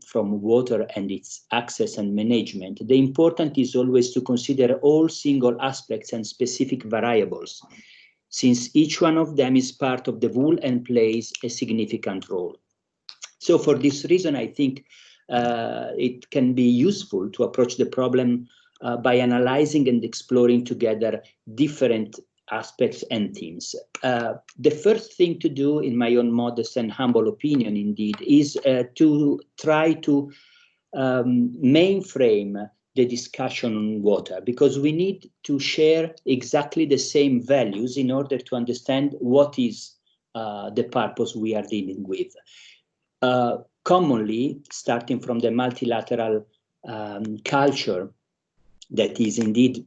from water and its access and management, the important is always to consider all single aspects and specific variables, since each one of them is part of the whole and plays a significant role. So for this reason, I think it can be useful to approach the problem by analyzing and exploring together different aspects and themes. The first thing to do, in my own modest and humble opinion indeed, is to try to mainframe the discussion on water, because we need to share exactly the same values in order to understand what is the purpose we are dealing with. Commonly, starting from the multilateral culture that is indeed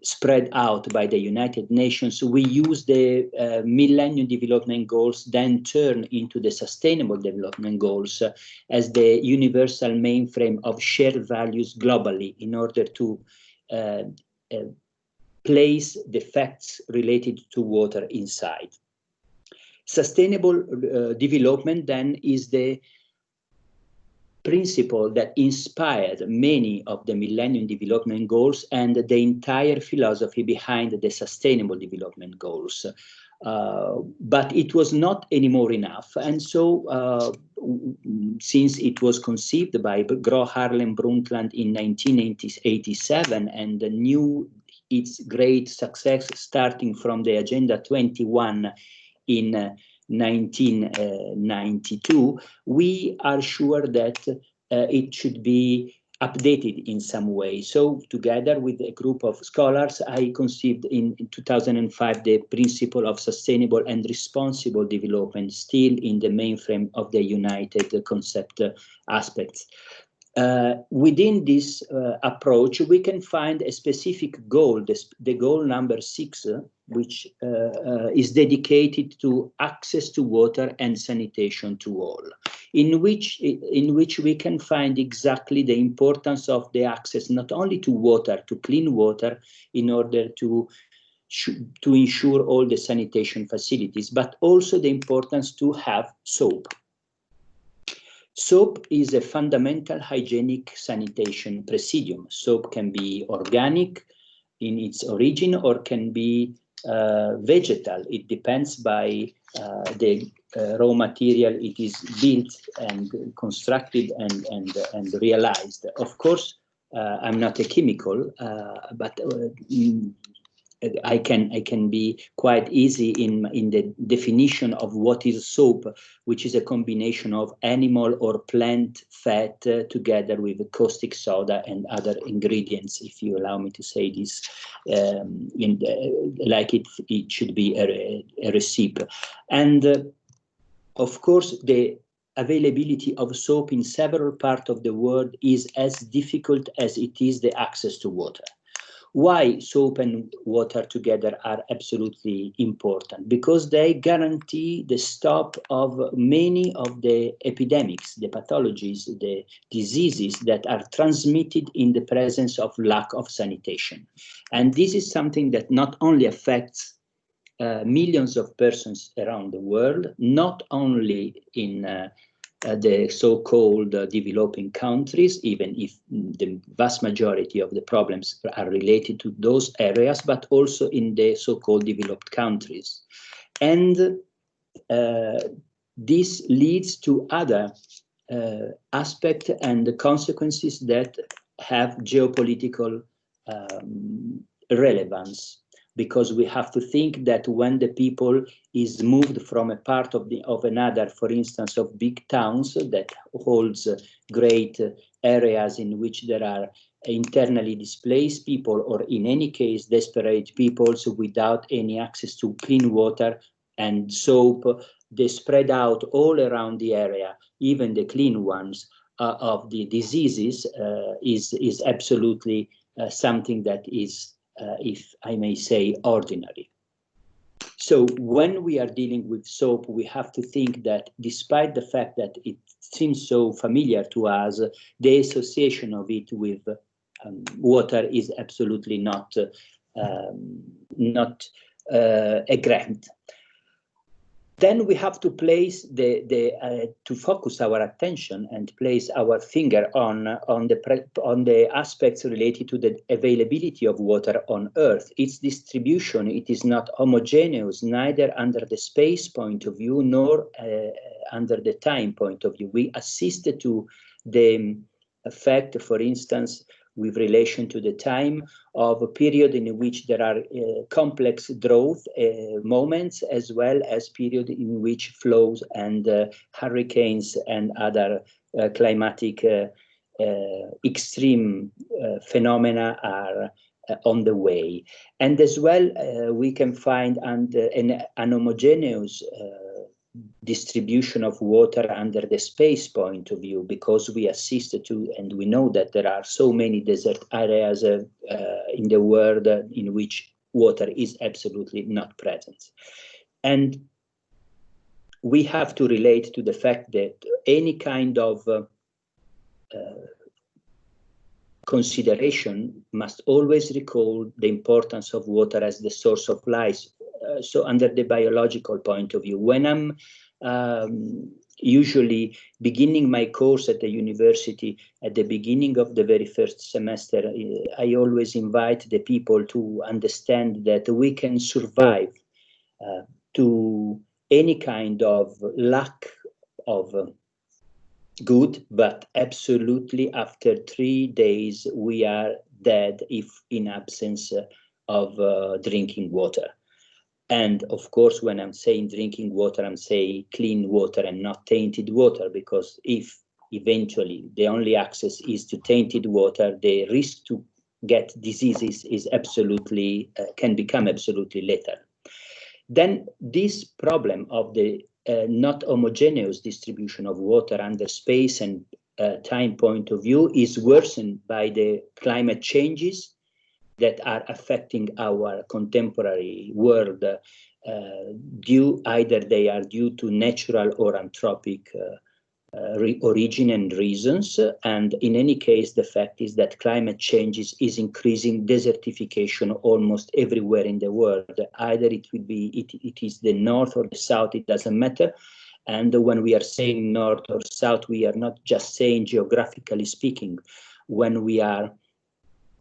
spread out by the United Nations, we use the Millennium Development Goals, then turn into the Sustainable Development Goals as the universal mainframe of shared values globally in order to place the facts related to water inside. Sustainable development then is the principle that inspired many of the Millennium Development Goals and the entire philosophy behind the Sustainable Development Goals. But it was not anymore enough. And so, since it was conceived by Gro Harlem Brundtland in 1987 and knew its great success starting from the Agenda 21 in 1992, we are sure that it should be updated in some way. So together with a group of scholars, I conceived in 2005 the principle of sustainable and responsible development, still in the mainframe of the United concept aspects. Within this approach, we can find a specific goal, the goal number 6, which is dedicated to access to water and sanitation to all, in which we can find exactly the importance of the access not only to water, to clean water, in order to ensure all the sanitation facilities, but also the importance to have soap. Soap is a fundamental hygienic sanitation procedure. Soap can be organic in its origin or can be vegetal. It depends by the raw material it is built and constructed and realized. Of course, I'm not a chemical, but I can be quite easy in the definition of what is soap, which is a combination of animal or plant fat together with caustic soda and other ingredients, if you allow me to say this, like it should be a recipe. And of course, the availability of soap in several parts of the world is as difficult as it is the access to water. Why soap and water together are absolutely important? Because they guarantee the stop of many of the epidemics, the pathologies, the diseases that are transmitted in the presence of lack of sanitation. And this is something that not only affects millions of persons around the world, not only in the so-called developing countries, even if the vast majority of the problems are related to those areas, but also in the so-called developed countries. And this leads to other aspects and consequences that have geopolitical relevance. Because we have to think that when the people is moved from a part of another, for instance, of big towns that holds great areas in which there are internally displaced people, or in any case, desperate people without any access to clean water and soap, they spread out all around the area, even the clean ones of the diseases, is absolutely something that is if I may say, ordinary. So when we are dealing with soap, we have to think that despite the fact that it seems so familiar to us, the association of it with water is absolutely not a grant. Then we have to place to focus our attention and place our finger on the aspects related to the availability of water on Earth. Its distribution, it is not homogeneous, neither under the space point of view nor under the time point of view. We assisted to the effect, for instance, with relation to the time of a period in which there are complex drought moments, as well as period in which flows and hurricanes and other climatic extreme phenomena are on the way. And as well, we can find an homogeneous distribution of water under the space point of view, because we assisted to, and we know that there are so many desert areas in the world in which water is absolutely not present. And we have to relate to the fact that any kind of consideration must always recall the importance of water as the source of life. So under the biological point of view, when I'm usually beginning my course at the university, at the beginning of the very first semester, I always invite the people to understand that we can survive to any kind of lack of good, but absolutely after 3 days we are dead if in absence of drinking water. And of course, when I'm saying drinking water, I'm saying clean water and not tainted water, because if eventually the only access is to tainted water, the risk to get diseases is absolutely, can become absolutely lethal. Then this problem of the not homogeneous distribution of water under space and time point of view is worsened by the climate changes that are affecting our contemporary world, either they are due to natural or anthropic origin and reasons. And in any case, the fact is that climate change is increasing desertification almost everywhere in the world. Either it is the north or the south, it doesn't matter. And when we are saying north or south, we are not just saying geographically speaking. When we are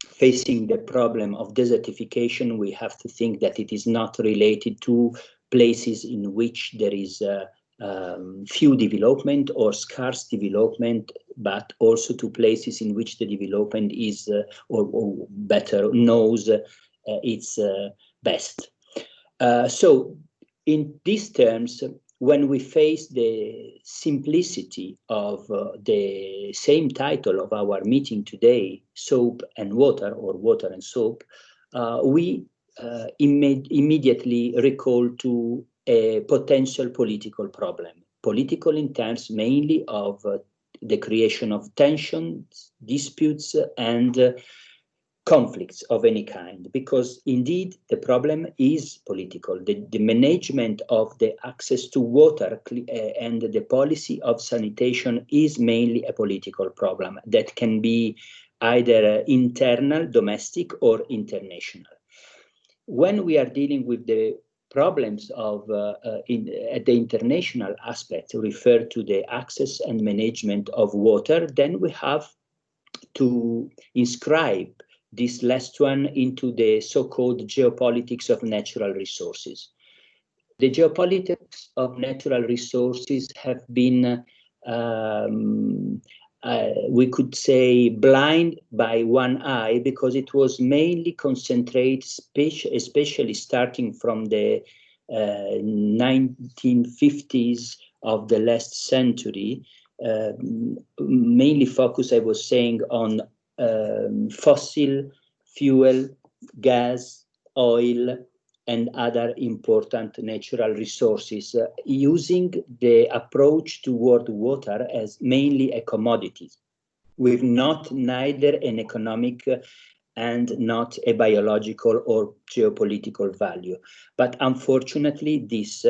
facing the problem of desertification, we have to think that it is not related to places in which there is few development or scarce development, but also to places in which the development is, or better, knows its best. So in these terms, when we face the simplicity of the same title of our meeting today, soap and water, or water and soap, we immediately recall to a potential political problem. Political in terms mainly of the creation of tensions, disputes, and conflicts of any kind, because indeed the problem is political. The management of the access to water and the policy of sanitation is mainly a political problem that can be either internal, domestic, or international. When we are dealing with the problems of at the international aspect referred to the access and management of water, then we have to inscribe this last one into the so-called geopolitics of natural resources. The geopolitics of natural resources have been, we could say, blind by one eye, because it was mainly concentrated, especially starting from the 1950s of the last century, mainly focused, I was saying, on fossil fuel, gas, oil, and other important natural resources, using the approach toward water as mainly a commodity, with neither an economic and not a biological or geopolitical value. But unfortunately, this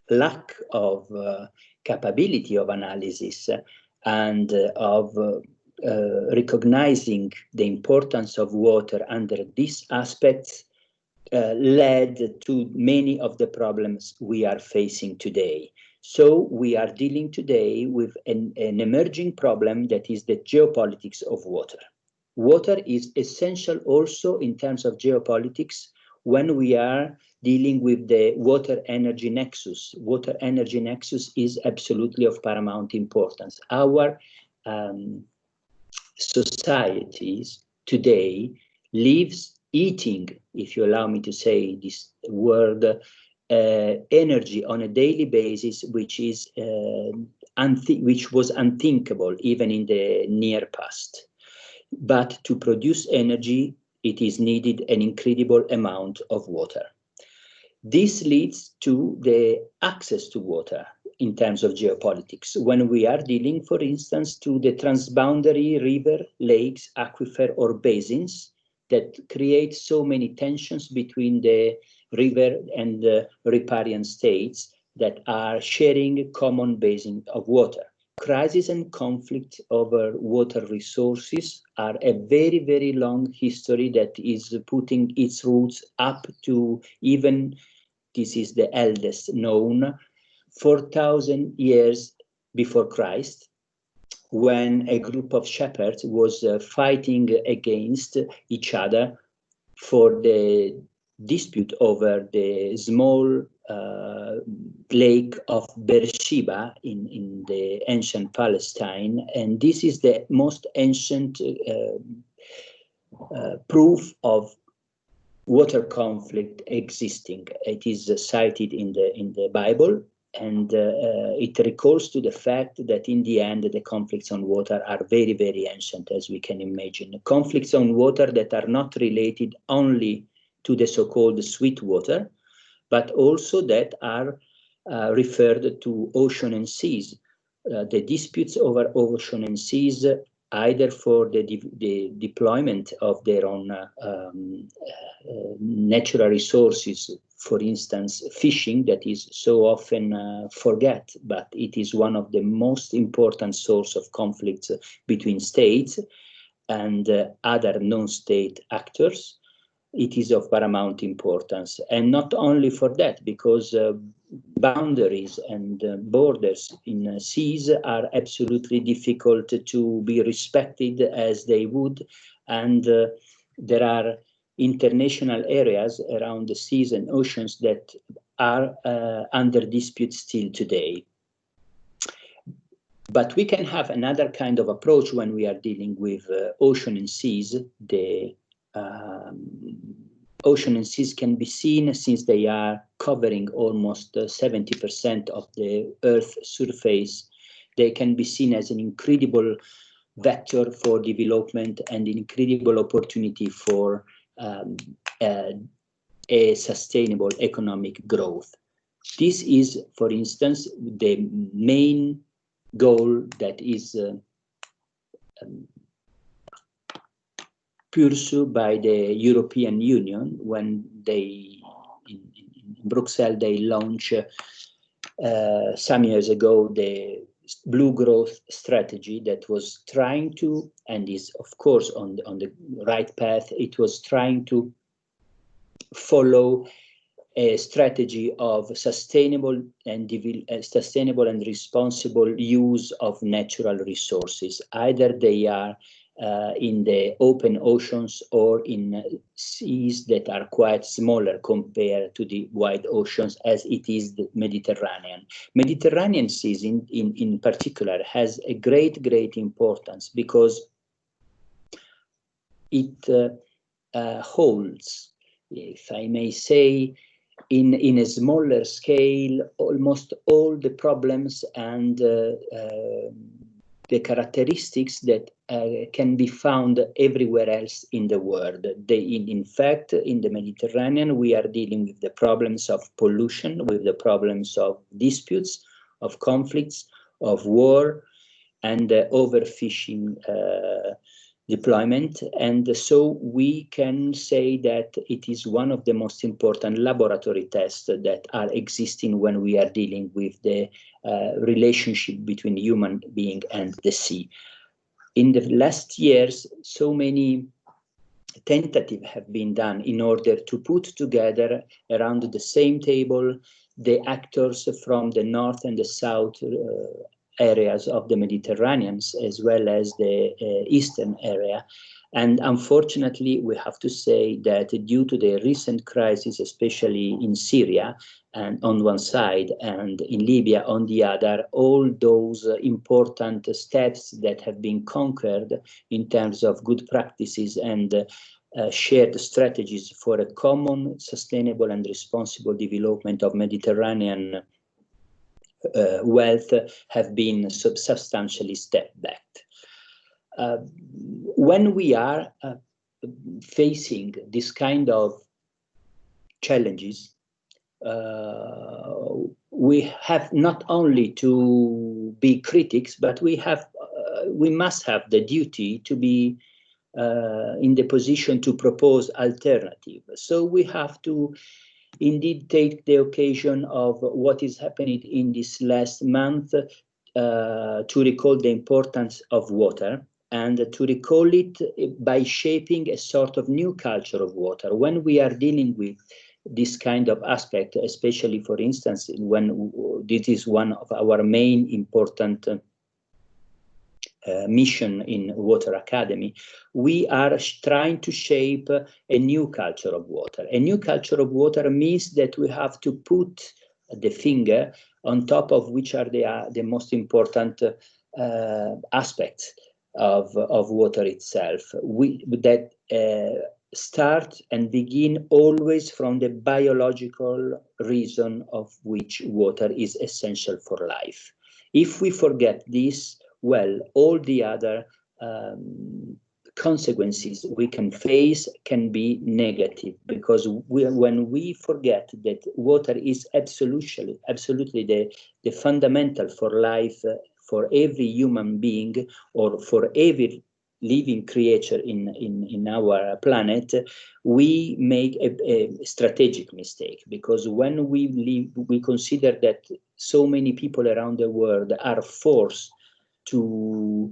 lack of capability of analysis and of recognizing the importance of water under these aspects led to many of the problems we are facing today. So we are dealing today with an emerging problem that is the geopolitics of water. Water is essential also in terms of geopolitics when we are dealing with the water-energy nexus. Water-energy nexus is absolutely of paramount importance. Our societies today lives eating, if you allow me to say this word, energy on a daily basis, which is which was unthinkable even in the near past. But to produce energy, it is needed an incredible amount of water. This leads to the access to water in terms of geopolitics. When we are dealing, for instance, to the transboundary river, lakes, aquifer, or basins that create so many tensions between the river and the riparian states that are sharing a common basin of water. Crisis and conflict over water resources are a very, very long history that is putting its roots up to even, this is the eldest known, 4,000 years before Christ, when a group of shepherds was fighting against each other for the dispute over the small lake of Beersheba in the ancient Palestine. And this is the most ancient proof of water conflict existing. It is cited in the Bible, and it recalls to the fact that in the end the conflicts on water are very, very ancient, as we can imagine. Conflicts on water that are not related only to the so-called sweet water, but also that are referred to ocean and seas. The disputes over ocean and seas, either for the deployment of their own natural resources, for instance, fishing, that is so often forget, but it is one of the most important source of conflicts between states and other non-state actors. It is of paramount importance, and not only for that, because boundaries and borders in seas are absolutely difficult to be respected as they would, and there are international areas around the seas and oceans that are under dispute still today. But we can have another kind of approach when we are dealing with ocean and seas. The ocean and seas can be seen, since they are covering almost 70% of the Earth's surface, they can be seen as an incredible vector for development and an incredible opportunity for a sustainable economic growth. This is, for instance, the main goal that is pursued by the European Union when they, in Brussels, they launched some years ago the Blue Growth Strategy that was trying to, and is of course on the right path, it was trying to follow a strategy of sustainable and responsible use of natural resources. Either they are in the open oceans or in seas that are quite smaller compared to the wide oceans, as it is the Mediterranean. Mediterranean seas in particular has a great importance because it holds, if I may say, in a smaller scale, almost all the problems and the characteristics that can be found everywhere else in the world. In fact, in the Mediterranean, we are dealing with the problems of pollution, with the problems of disputes, of conflicts, of war, and overfishing deployment. And so we can say that it is one of the most important laboratory tests that are existing when we are dealing with the relationship between human being and the sea. In the last years, so many tentative have been done in order to put together around the same table the actors from the north and the south areas of the Mediterranean, as well as the eastern area. And unfortunately, we have to say that due to the recent crisis, especially in Syria, and on one side, and in Libya on the other, all those important steps that have been conquered in terms of good practices and shared strategies for a common, sustainable and responsible development of Mediterranean wealth have been substantially stepped back. When we are facing this kind of challenges, we have not only to be critics, but we must have the duty to be in the position to propose alternative. So we have to indeed take the occasion of what is happening in this last month to recall the importance of water, and to recall it by shaping a sort of new culture of water. When we are dealing with this kind of aspect, especially, for instance, when this is one of our main important mission in Water Academy, we are trying to shape a new culture of water. A new culture of water means that we have to put the finger on top of which are the most important aspects of water itself. That start and begin always from the biological reason of which water is essential for life. If we forget this, well, all the other consequences we can face can be negative, because when we forget that water is absolutely the fundamental for life, for every human being or for every living creature in our planet, we make a strategic mistake, because when we consider that so many people around the world are forced to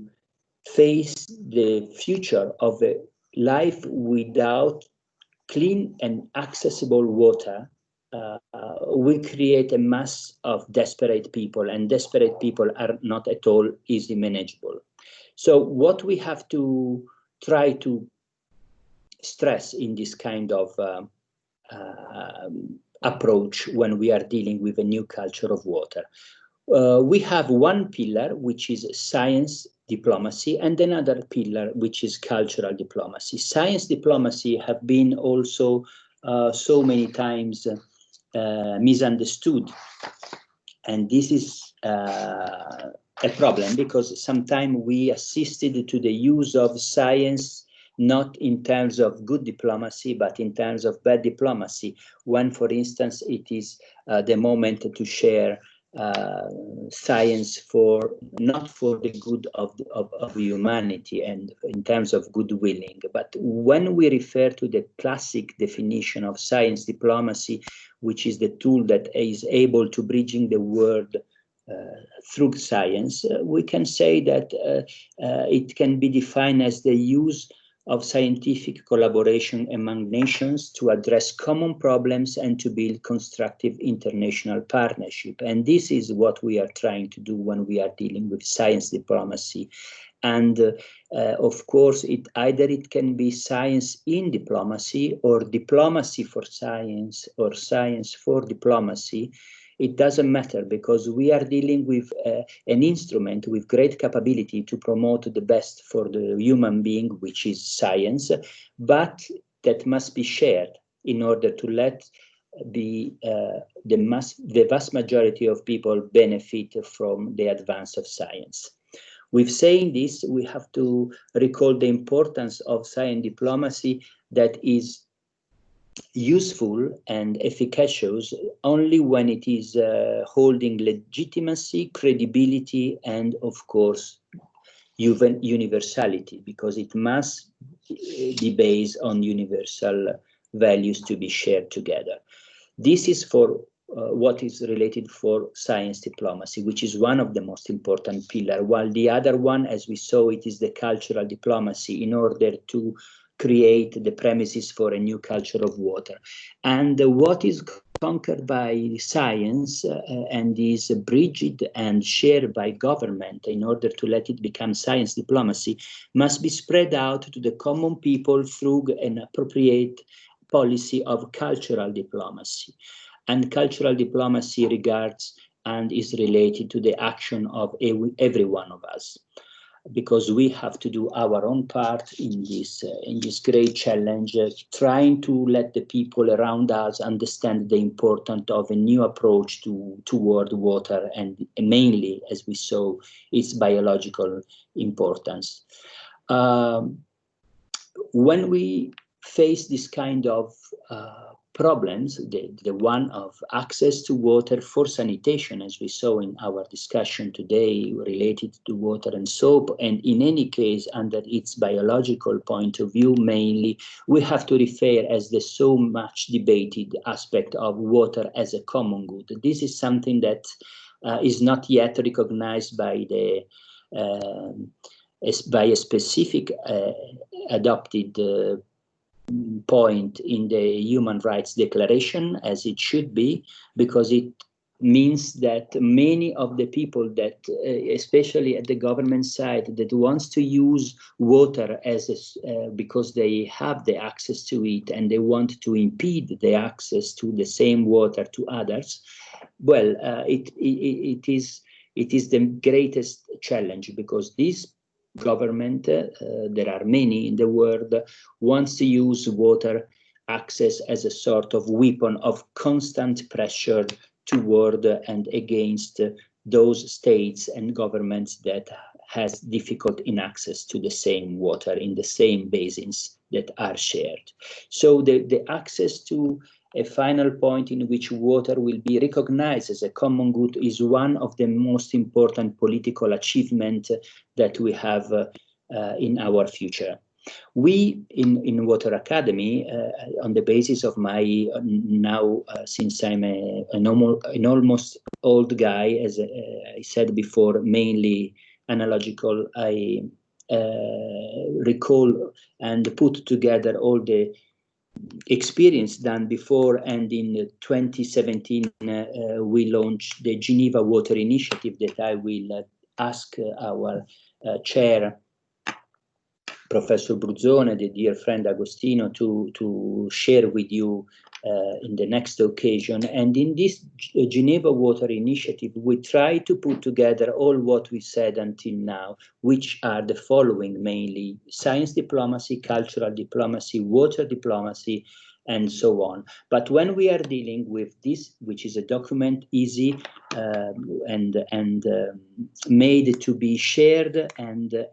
face the future of a life without clean and accessible water, we create a mass of desperate people, and desperate people are not at all easy manageable. So what we have to try to stress in this kind of approach when we are dealing with a new culture of water, we have one pillar, which is science diplomacy, and another pillar, which is cultural diplomacy. Science diplomacy have been also so many times misunderstood. And this is a problem, because sometimes we assisted to the use of science not in terms of good diplomacy, but in terms of bad diplomacy, when, for instance, it is the moment to share science not for the good of humanity and in terms of goodwilling. But when we refer to the classic definition of science diplomacy, which is the tool that is able to bridging the world through science, we can say that it can be defined as the use of scientific collaboration among nations to address common problems and to build constructive international partnership. And this is what we are trying to do when we are dealing with science diplomacy. And of course, it can be science in diplomacy, or diplomacy for science, or science for diplomacy. It doesn't matter, because we are dealing with an instrument with great capability to promote the best for the human being, which is science, but that must be shared in order to let the vast majority of people benefit from the advance of science. With saying this, we have to recall the importance of science diplomacy that is useful and efficacious only when it is holding legitimacy, credibility, and of course universality, because it must be based on universal values to be shared together. This is for what is related for science diplomacy, which is one of the most important pillars, while the other one, as we saw, it is the cultural diplomacy, in order to create the premises for a new culture of water. And what is conquered by science and is bridged and shared by government in order to let it become science diplomacy must be spread out to the common people through an appropriate policy of cultural diplomacy. And cultural diplomacy regards and is related to the action of every one of us, because we have to do our own part in this great challenge, trying to let the people around us understand the importance of a new approach toward water, and mainly, as we saw, its biological importance. When we face this kind of problems, the one of access to water for sanitation, as we saw in our discussion today, related to water and soap, and in any case, under its biological point of view, mainly, we have to refer as the so much debated aspect of water as a common good. This is something that is not yet recognized by by a specific adopted point in the Human Rights Declaration, as it should be, because it means that many of the people that, especially at the government side, that wants to use water as because they have the access to it and they want to impede the access to the same water to others, well, it is the greatest challenge, because this government, there are many in the world, wants to use water access as a sort of weapon of constant pressure toward and against those states and governments that has difficulty in access to the same water in the same basins that are shared. So the access to a final point in which water will be recognized as a common good is one of the most important political achievements that we have in our future. We in Water Academy, on the basis of my now, since I'm an almost old guy, as I said before, mainly analogical, I recall and put together all the experience done before, and in 2017 we launched the Geneva Water Initiative that I will ask our chair, Professor Bruzzone, the dear friend Agostino, to share with you in the next occasion. And in this Geneva Water Initiative, we try to put together all what we said until now, which are the following: mainly science diplomacy, cultural diplomacy, water diplomacy, and so on. But when we are dealing with this, which is a document easy and made to be shared and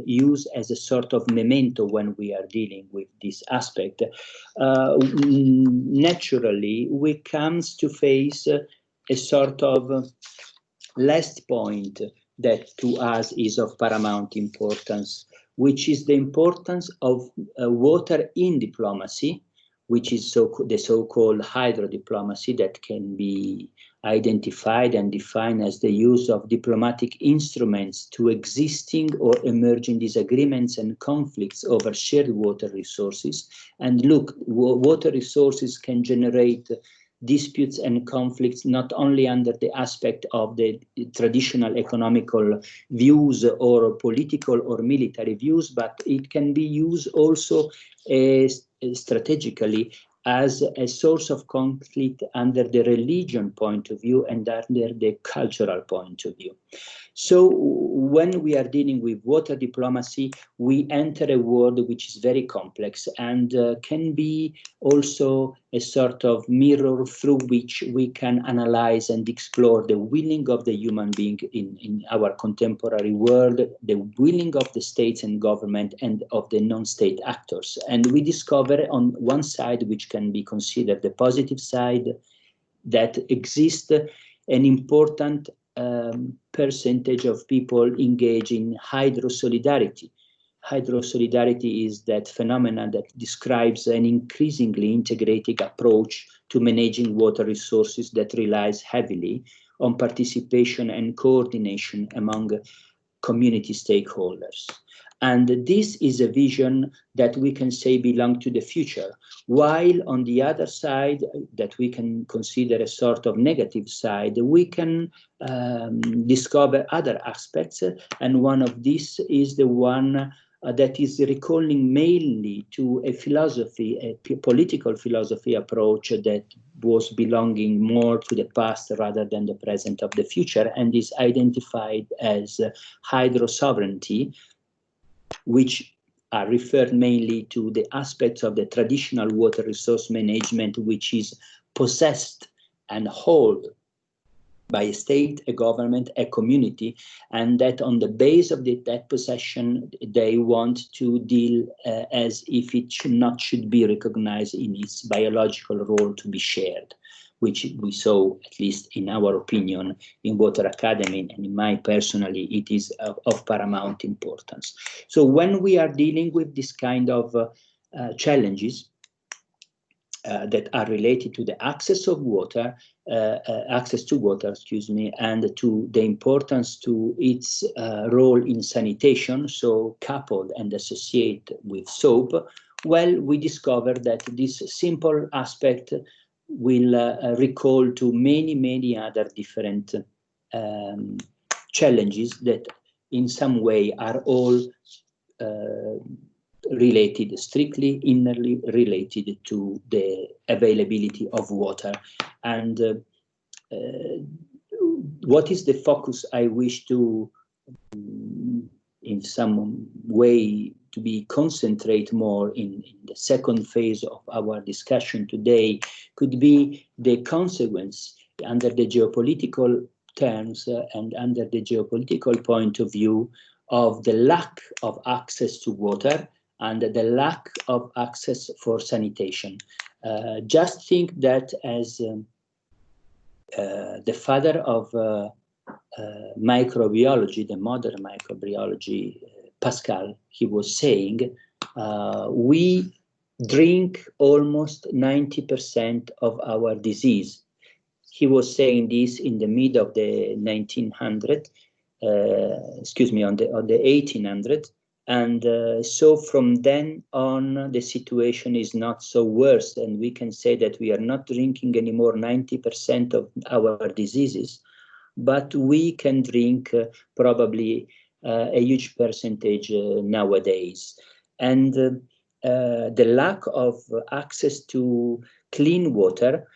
used as a sort of memento when we are dealing with this aspect, naturally we comes to face a sort of last point that to us is of paramount importance, which is the importance of water in diplomacy, which is the so-called hydrodiplomacy, that can be identified and defined as the use of diplomatic instruments to existing or emerging disagreements and conflicts over shared water resources. And look, water resources can generate disputes and conflicts not only under the aspect of the traditional economical views or political or military views, but it can be used also strategically as a source of conflict under the religion point of view and under the cultural point of view. So when we are dealing with water diplomacy, we enter a world which is very complex and can be also a sort of mirror through which we can analyze and explore the willing of the human being in our contemporary world, the willing of the states and government and of the non-state actors. And we discover on one side, which can be considered the positive side, that exists an important percentage of people engage in hydro-solidarity. Hydro-solidarity is that phenomenon that describes an increasingly integrated approach to managing water resources that relies heavily on participation and coordination among community stakeholders. And this is a vision that we can say belong to the future, while on the other side, that we can consider a sort of negative side, we can discover other aspects, and one of these is the one that is recalling mainly to a philosophy, a political philosophy approach that was belonging more to the past rather than the present of the future, and is identified as hydro-sovereignty, which are referred mainly to the aspects of the traditional water resource management, which is possessed and held by a state, a government, a community, and that on the base of that possession, they want to deal as if it should be recognized in its biological role to be shared, which we saw, at least in our opinion, in Water Academy, and in my personally, it is of paramount importance. So when we are dealing with this kind of challenges, that are related to the access of water, access to water, excuse me, and to the importance to its role in sanitation, so coupled and associated with soap, well, we discover that this simple aspect will recall to many, many other different challenges that in some way are all related, strictly innerly related to the availability of water. And what is the focus I wish to, in some way, to be concentrate more in the second phase of our discussion today, could be the consequence under the geopolitical terms and under the geopolitical point of view of the lack of access to water and the lack of access for sanitation. Just think that as the father of microbiology, the modern microbiology, Pascal, he was saying, we drink almost 90% of our disease. He was saying this in the mid of the 1900s, excuse me, on the 1800s. And so from then on, the situation is not so worse. And we can say that we are not drinking anymore 90% of our diseases, but we can drink probably a huge percentage nowadays. And the lack of access to clean water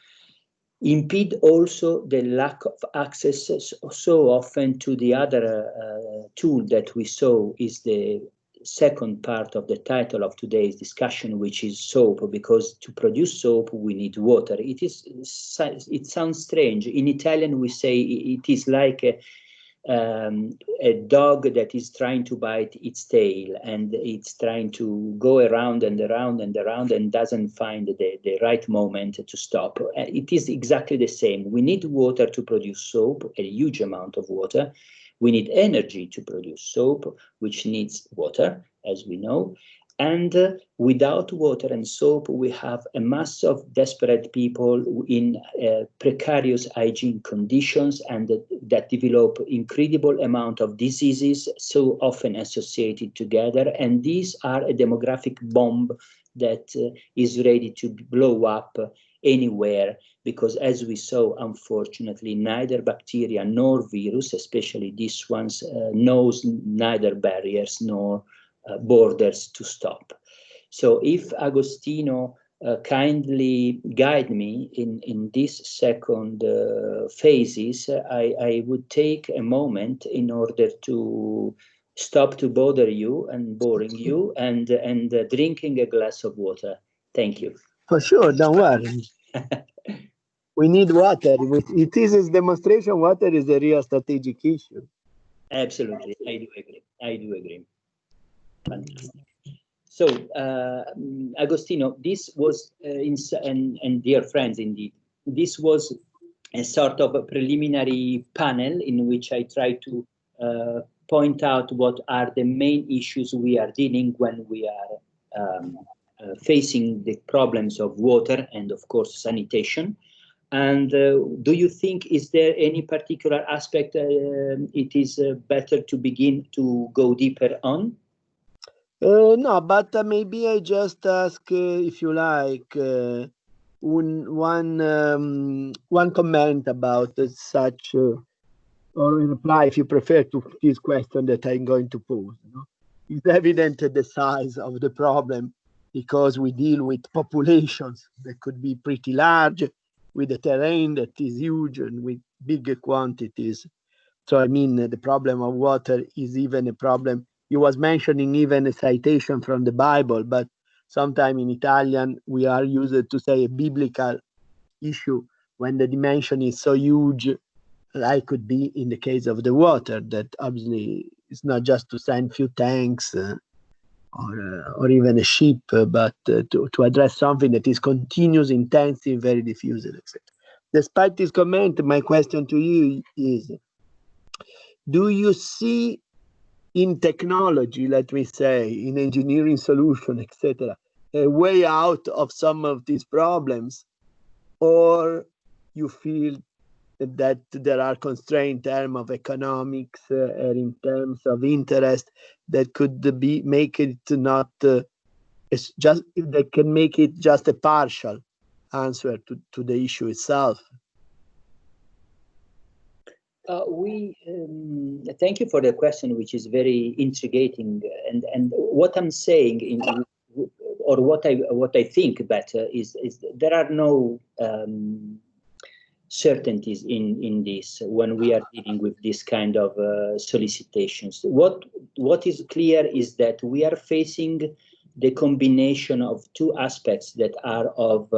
impede also the lack of access so often to the other tool that we saw is the second part of the title of today's discussion, which is soap, because to produce soap we need water. It sounds strange. In Italian we say it is like a dog that is trying to bite its tail, and it's trying to go around and around and around and doesn't find the right moment to stop. It is exactly the same. We need water to produce soap, a huge amount of water. We need energy to produce soap, which needs water, as we know. And without water and soap, we have a mass of desperate people in precarious hygiene conditions, and that develop incredible amount of diseases so often associated together. And these are a demographic bomb that is ready to blow up anywhere, because as we saw, unfortunately, neither bacteria nor virus, especially these ones, knows neither barriers nor borders to stop. So if Agostino kindly guide me in this second phases, I would take a moment in order to stop to bother you and boring you and drinking a glass of water. Thank you. For sure, don't worry. We need water. It is a demonstration water is a real strategic issue. Absolutely, I do agree. I do agree. Fantastic. So, Agostino, this was, and dear friends, indeed, this was a sort of a preliminary panel in which I try to point out what are the main issues we are dealing when we are facing the problems of water and, of course, sanitation. And do you think, is there any particular aspect it is better to begin to go deeper on? No, but maybe I just ask, if you like, one comment about such, or a reply, if you prefer, to this question that I'm going to pose. It's evident the size of the problem, because we deal with populations that could be pretty large, with a terrain that is huge and with big quantities. So I mean, the problem of water is even a problem. You was mentioning even a citation from the Bible, but sometime in Italian we are used to say a biblical issue when the dimension is so huge, like could be in the case of the water, that obviously it's not just to send few tanks or even a ship, but to address something that is continuous, intensive, very diffuse, etc. Despite this comment, my question to you is, do you see in technology, let me say, in engineering solution, etc., a way out of some of these problems, or you feel that there are constraints in terms of economics and in terms of interest that could be make it not it's just that can make it just a partial answer to the issue itself? Thank you for the question, which is very intriguing. And what I'm saying, or what I think better is there are no certainties in this when we are dealing with this kind of solicitations. What is clear is that we are facing the combination of two aspects that are of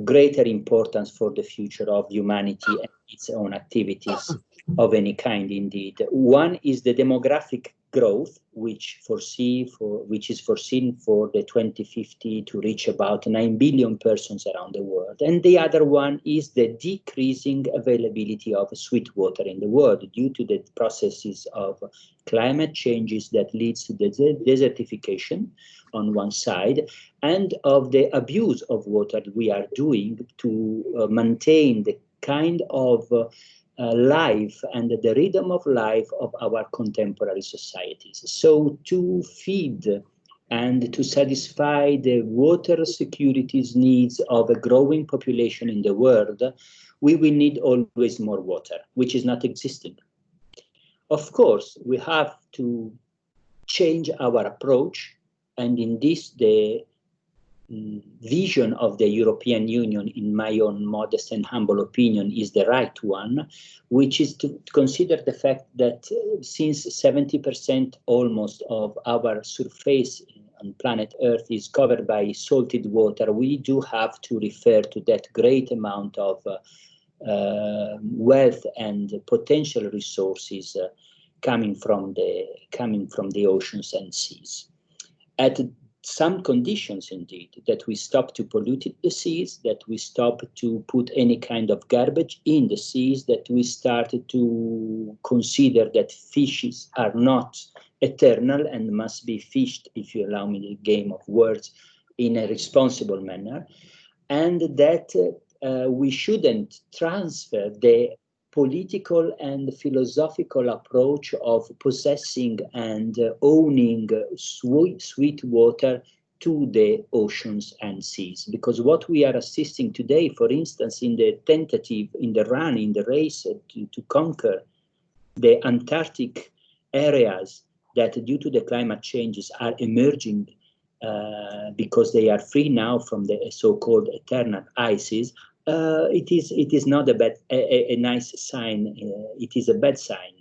greater importance for the future of humanity and its own activities of any kind. Indeed, one is the demographic growth, which is foreseen for the 2050 to reach about 9 billion persons around the world, and the other one is the decreasing availability of sweet water in the world due to the processes of climate changes that leads to the desertification on one side, and of the abuse of water we are doing to maintain the kind of life and the rhythm of life of our contemporary societies. So to feed and to satisfy the water security's needs of a growing population in the world, we will need always more water, which is not existing. Of course, we have to change our approach, and in this, the vision of the European Union, in my own modest and humble opinion, is the right one, which is to consider the fact that since 70% almost of our surface on planet Earth is covered by salted water, we do have to refer to that great amount of wealth and potential resources coming from the oceans and seas. At some conditions, indeed, that we stop to pollute the seas, that we stop to put any kind of garbage in the seas, that we start to consider that fishes are not eternal and must be fished, if you allow me the game of words, in a responsible manner, and that we shouldn't transfer the political and philosophical approach of possessing and owning sweet water to the oceans and seas. Because what we are assisting today, for instance, in the tentative, in the run, in the race to conquer the Antarctic areas that due to the climate changes are emerging because they are free now from the so-called eternal ices, it is not a nice sign. It is a bad sign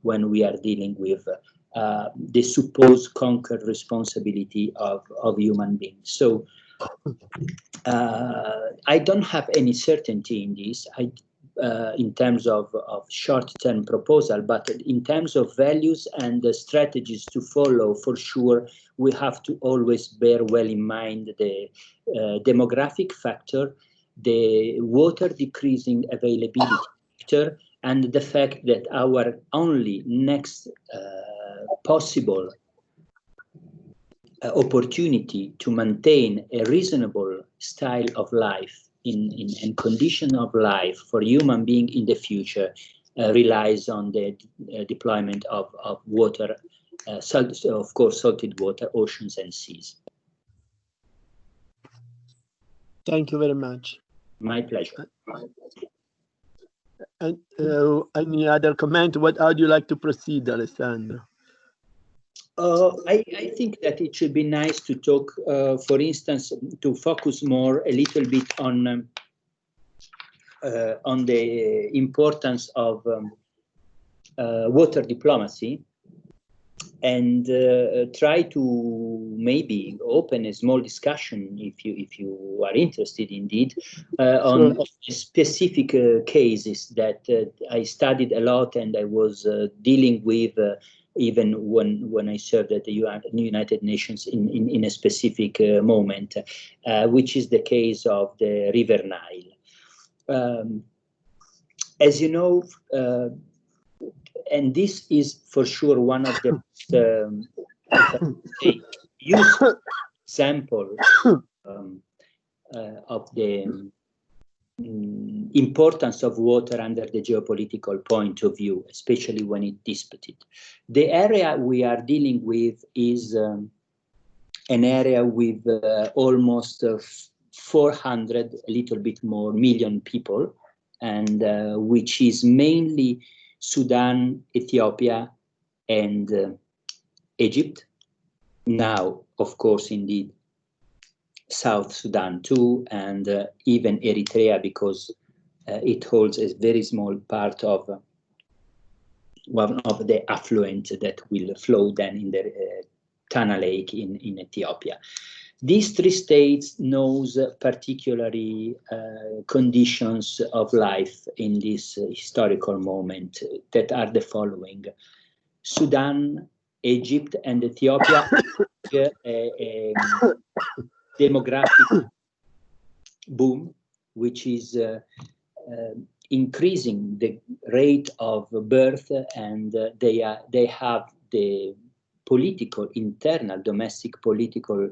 when we are dealing with the supposed conquered responsibility of human beings. So I don't have any certainty in this. In terms of short-term proposal, but in terms of values and the strategies to follow, for sure, we have to always bear well in mind the demographic factor, the water decreasing availability factor, and the fact that our only next possible opportunity to maintain a reasonable style of life in condition of life for human being in the future relies on the deployment of water of course, salted water, oceans and seas. Thank you very much. My pleasure. And any other comment? How do you like to proceed, Alessandro? I think that it should be nice to talk, for instance, to focus a little bit on the importance of water diplomacy, and try to maybe open a small discussion, if you are interested indeed, on specific cases that I studied a lot and I was dealing with even when I served at the United Nations in a specific moment, which is the case of the River Nile. As you know, and this is for sure one of the useful example of the importance of water under the geopolitical point of view, especially when it's disputed. The area we are dealing with is an area with almost 400, a little bit more, million people, and which is mainly Sudan, Ethiopia, and Egypt. Now, of course, indeed, South Sudan too, and even Eritrea, because it holds a very small part of one of the affluent that will flow then in the Tana Lake in Ethiopia. These three states knows particularly conditions of life in this historical moment that are the following. Sudan, Egypt, and Ethiopia a demographic boom, which is increasing the rate of birth, and they have the political, internal, domestic political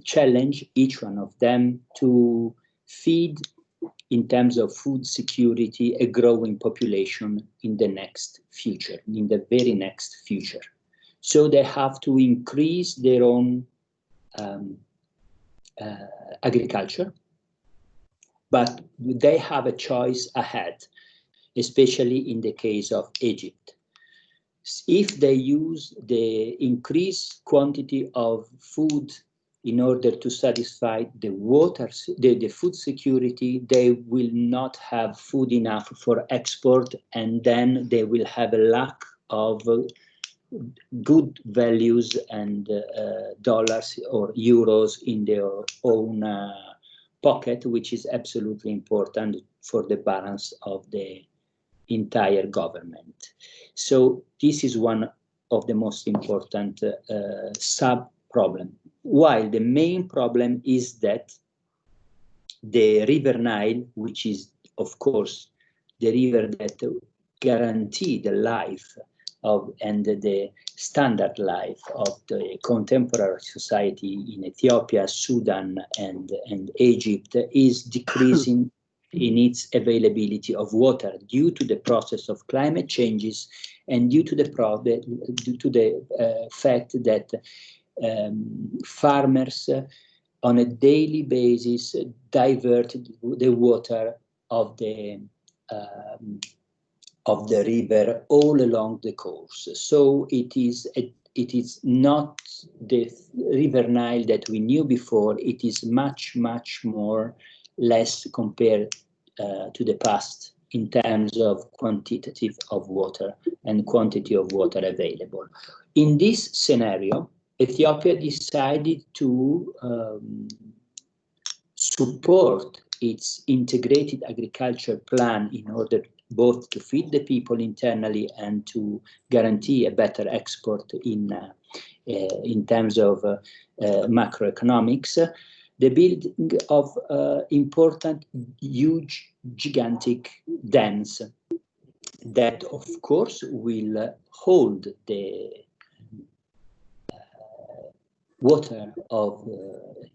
challenge, each one of them, to feed, in terms of food security, a growing population in the next future, in the very next future. So they have to increase their own agriculture, but they have a choice ahead, especially in the case of Egypt. If they use the increased quantity of food in order to satisfy the food security, they will not have food enough for export, and then they will have a lack of good values and dollars or euros in their own pocket, which is absolutely important for the balance of the entire government. So this is one of the most important sub-problem. While the main problem is that the River Nile, which is, of course, the river that guarantees the life of and the standard life of the contemporary society in Ethiopia, Sudan, and Egypt, is decreasing in its availability of water due to the process of climate changes and due to the fact that farmers on a daily basis divert the water of the river all along the coast. So it is not the River Nile that we knew before. It is much more less compared to the past in terms of quantitative of water and quantity of water available. In this scenario, Ethiopia decided to support its integrated agriculture plan in order both to feed the people internally and to guarantee a better export in terms of macroeconomics. The building of important, huge, gigantic dams that, of course, will hold the water of,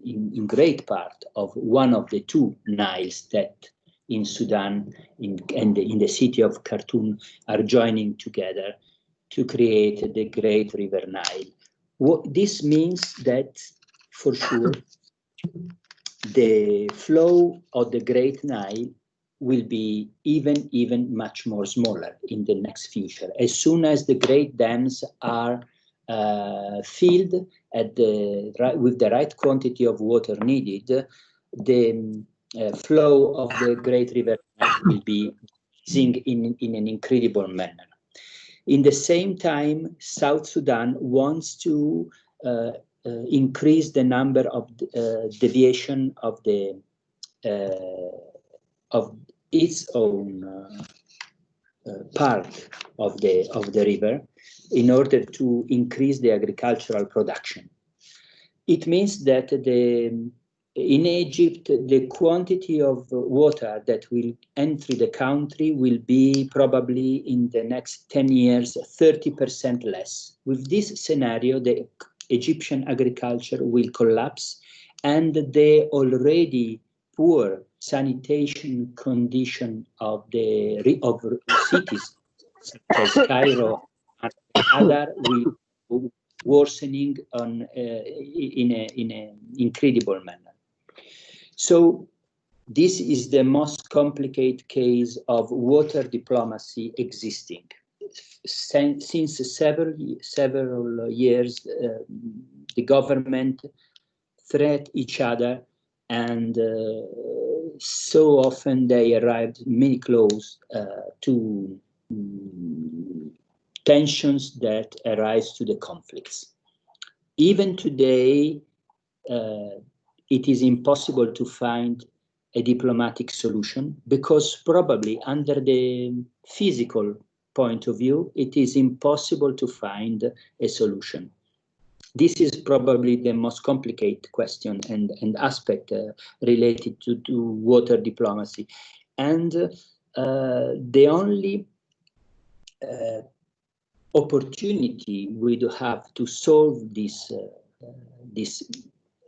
in great part, of one of the two Niles that in Sudan and in the city of Khartoum are joining together to create the Great River Nile. This means that, for sure, the flow of the Great Nile will be even much more smaller in the next future. As soon as the great dams are filled with the right quantity of water needed, the flow of the Great River will be increasing in an incredible manner. In the same time, South Sudan wants to increase the number of deviation of the of its own part of the river in order to increase the agricultural production. It means that in Egypt, the quantity of water that will enter the country will be probably in the next 10 years, 30% less. With this scenario, the Egyptian agriculture will collapse, and the already poor sanitation condition of cities such as Cairo and other will worsening in an incredible manner. So this is the most complicated case of water diplomacy existing. Since several years, the government threat each other, and so often they arrived many close to tensions that arise to the conflicts. Even today, it is impossible to find a diplomatic solution, because probably under the physical point of view, it is impossible to find a solution. This is probably the most complicated question and aspect related to water diplomacy. And the only opportunity we do have to solve this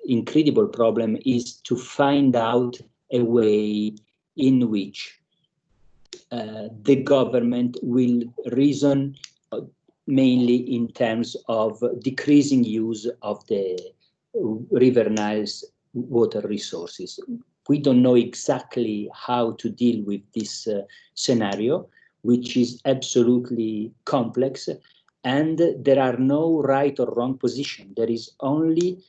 incredible problem is to find out a way in which the government will reason mainly in terms of decreasing use of the River Nile's water resources. We don't know exactly how to deal with this scenario, which is absolutely complex, and there are no right or wrong position. There is only,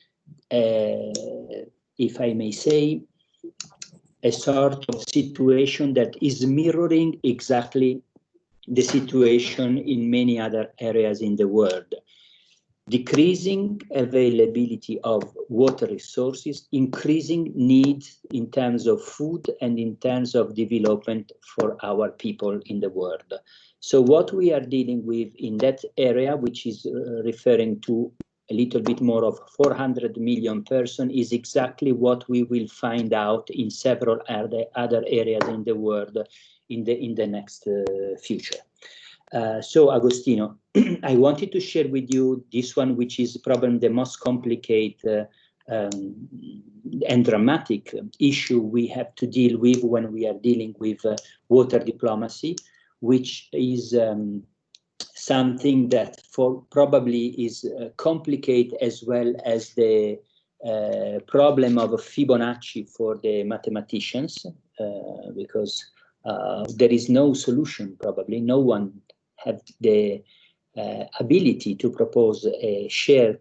if I may say, a sort of situation that is mirroring exactly the situation in many other areas in the world. Decreasing availability of water resources, increasing needs in terms of food and in terms of development for our people in the world. So what we are dealing with in that area, which is referring to a little bit more of 400 million persons, is exactly what we will find out in several other areas in the world in the next future. So Agostino, I wanted to share with you this one, which is probably the most complicated and dramatic issue we have to deal with when we are dealing with water diplomacy, which is something that probably is complicated, as well as the problem of Fibonacci for the mathematicians, because there is no solution, probably. No one have the ability to propose a shared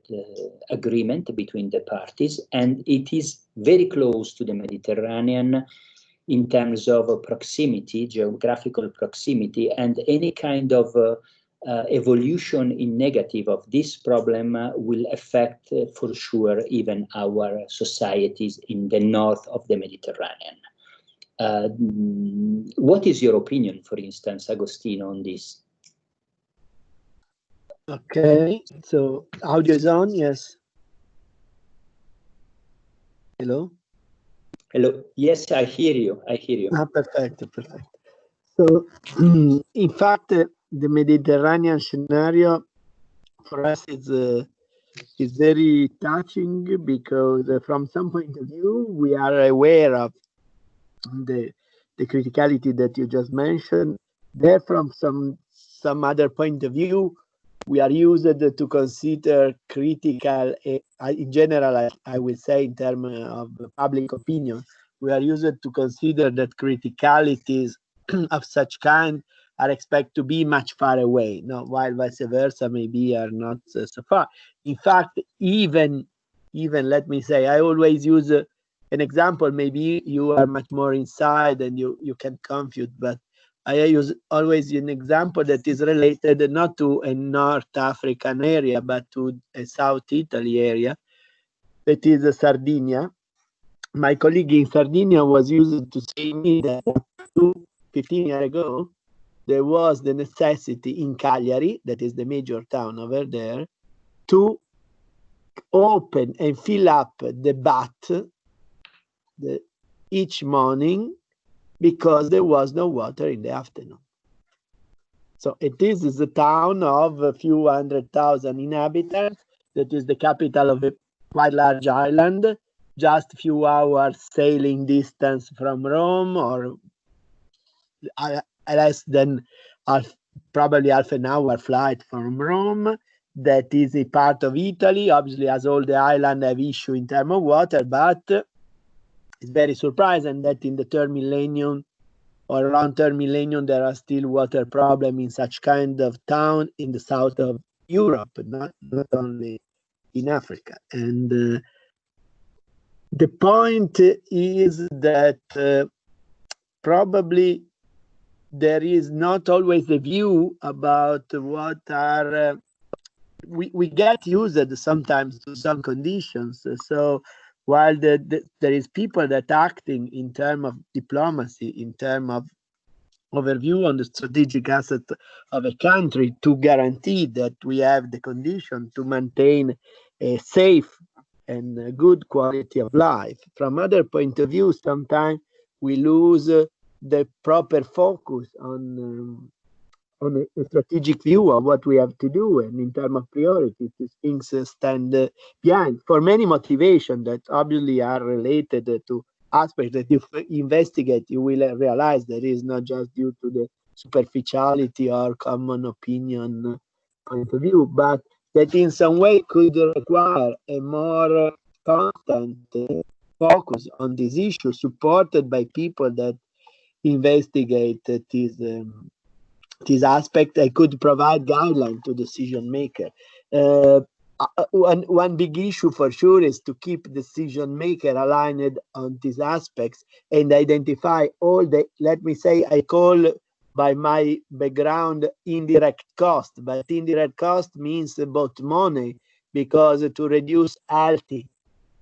agreement between the parties, and it is very close to the Mediterranean in terms of proximity, geographical proximity, and any kind of evolution in negative of this problem will affect for sure even our societies in the north of the Mediterranean. What is your opinion, for instance, Agostino, on this? Okay, so audio is on, yes. Hello? Hello, yes, I hear you, I hear you. Ah, perfect. So, in fact, the Mediterranean scenario for us is very touching, because from some point of view, we are aware of the criticality that you just mentioned. There, from some other point of view, we are used to consider critical, in general, I will say in terms of public opinion, we are used to consider that criticalities of such kind are expected to be much far away, no, while vice versa maybe are not so far. In fact, even let me say, I always use an example, maybe you are much more inside and you can confute, but I use always an example that is related not to a North African area, but to a South Italy area, that is Sardinia. My colleague in Sardinia was used to say me that 15 years ago, there was the necessity in Cagliari, that is the major town over there, to open and fill up the bath each morning because there was no water in the afternoon. So it is a town of a few 100,000 inhabitants, that is the capital of a quite large island, just a few hours sailing distance from Rome, or less than probably half an hour flight from Rome. That is a part of Italy. Obviously, as all the island have issue in terms of water, but it's very surprising that in the third millennium or around third millennium, there are still water problems in such kind of town in the south of Europe, not only in Africa. And the point is that probably there is not always a view about what are, we get used sometimes to some conditions. So while there is people that acting in terms of diplomacy, in terms of overview on the strategic asset of a country to guarantee that we have the condition to maintain a safe and a good quality of life. From other point of view, sometimes we lose the proper focus on a strategic view of what we have to do, and in terms of priorities, these things stand behind for many motivations that obviously are related to aspects that if you investigate, you will realize that is not just due to the superficiality or common opinion point of view, but that in some way could require a more constant focus on this issue, supported by people that investigate this aspect. I could provide guidelines to decision maker. One big issue for sure is to keep decision maker aligned on these aspects and identify all the, let me say, I call by my background indirect cost, but indirect cost means both money, because to reduce health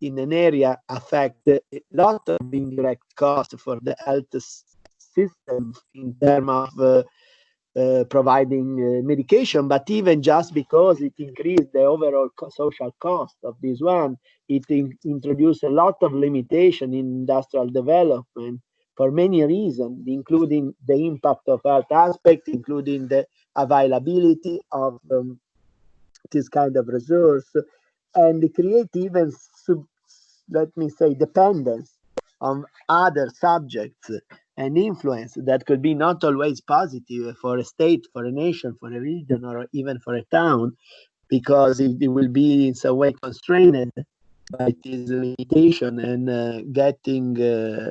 in an area affect a lot of indirect cost for the health system in terms of providing medication, but even just because it increased the overall social cost of this one, it introduced a lot of limitation in industrial development for many reasons, including the impact of health aspects, including the availability of this kind of resource, and create even, let me say, dependence on other subjects and influence that could be not always positive for a state, for a nation, for a region, or even for a town, because it will be in some way constrained by this limitation and getting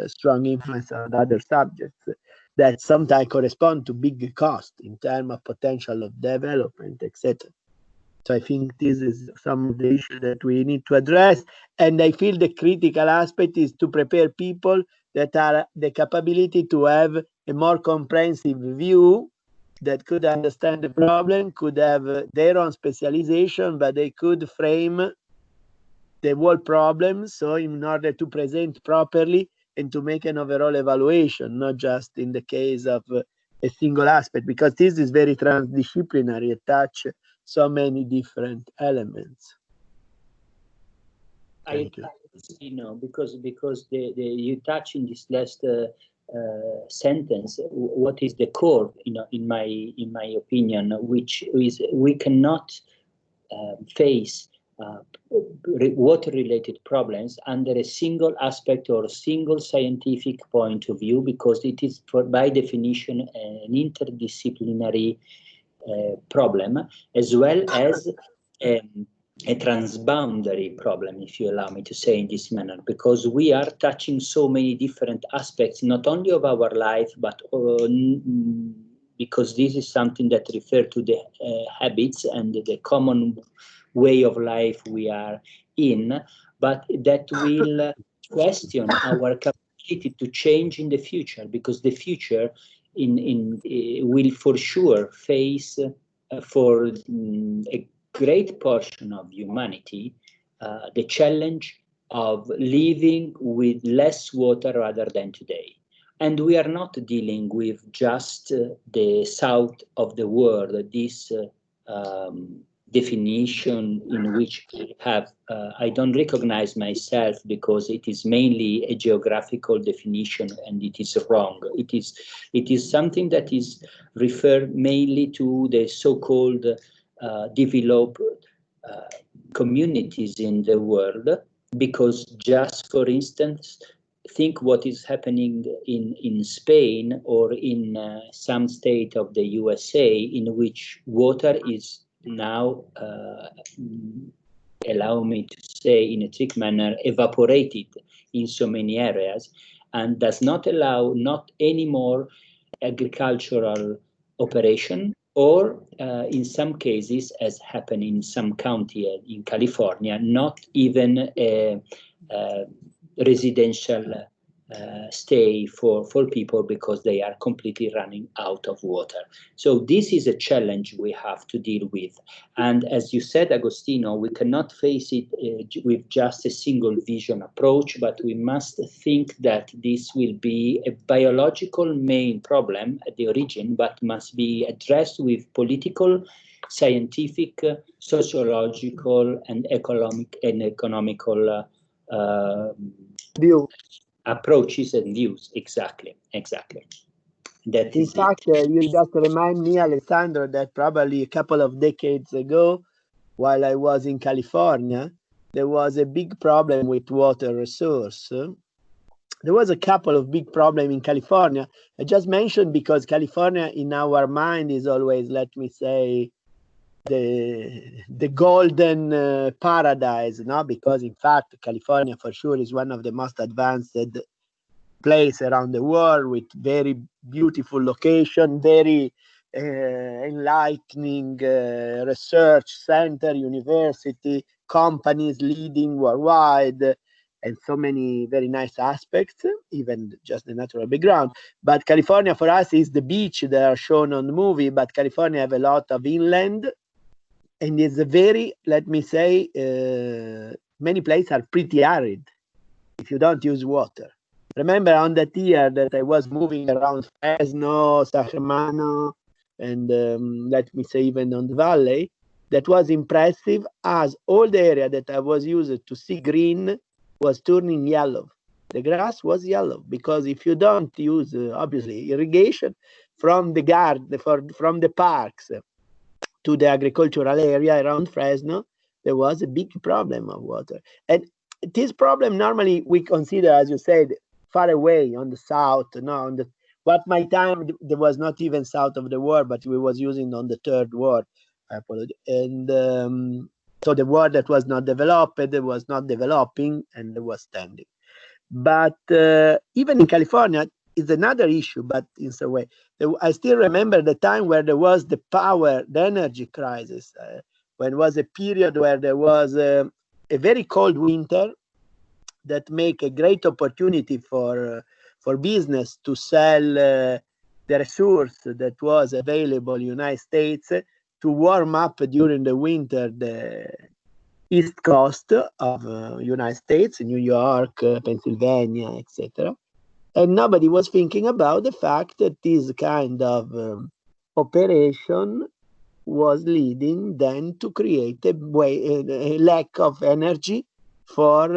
strong influence on other subjects that sometimes correspond to big cost in terms of potential of development, etc. So I think this is some of the issues that we need to address. And I feel the critical aspect is to prepare people that are the capability to have a more comprehensive view, that could understand the problem, could have their own specialization, but they could frame the whole problem. So in order to present properly and to make an overall evaluation, not just in the case of a single aspect, because this is very transdisciplinary, it touches so many different elements. Thank you. Because you touch in this last sentence what is the core, in my opinion, which is we cannot face water-related problems under a single aspect or a single scientific point of view, because it is by definition an interdisciplinary problem, as well as a transboundary problem, if you allow me to say in this manner, because we are touching so many different aspects, not only of our life, but because this is something that refers to the habits and the common way of life we are in, but that will question our capacity to change in the future, because the future will for sure face for a great portion of humanity the challenge of living with less water rather than today. And we are not dealing with just the south of the world, this definition in which I don't recognize myself, because it is mainly a geographical definition and it is wrong. It is something that is referred mainly to the so-called developed communities in the world, because just for instance, think what is happening in Spain or in some state of the USA, in which water is now, allow me to say in a trick manner, evaporated in so many areas, and does not allow not anymore agricultural operation, or in some cases, as happened in some county in California, not even a residential stay for people, because they are completely running out of water. So this is a challenge we have to deal with. And as you said, Agostino, we cannot face it with just a single vision approach, but we must think that this will be a biological main problem at the origin, but must be addressed with political, scientific, sociological, and economical view. Approaches and views. Exactly. That In is fact, you just remind me, Alessandro, that probably a couple of decades ago, while I was in California, there was a big problem with water resource. There was a couple of big problems in California. I just mentioned because California in our mind is always, let me say, the golden paradise, no? Because in fact, California for sure is one of the most advanced place around the world, with very beautiful location, very enlightening research center, university, companies leading worldwide, and so many very nice aspects, even just the natural background. But California for us is the beach that are shown on the movie, but California have a lot of inland, and it's a very, let me say, many places are pretty arid if you don't use water. Remember on that year that I was moving around Fresno, Sacramento, and let me say even on the valley, that was impressive, as all the area that I was used to see green was turning yellow. The grass was yellow, because if you don't use, obviously, irrigation from the garden, from the parks to the agricultural area around Fresno, there was a big problem of water. And this problem normally we consider, as you said, far away on the south. No, on the what my time there was not even south of the world, but we was using on the third world. I apologize. And so the world that was not developed, it was not developing, and it was standing. But even in California is another issue, but in some way. I still remember the time where there was the energy crisis, when it was a period where there was a very cold winter that make a great opportunity for business to sell the resource that was available in the United States to warm up during the winter the east coast of United States, New York, Pennsylvania, etc. And nobody was thinking about the fact that this kind of operation was leading then to create a lack of energy for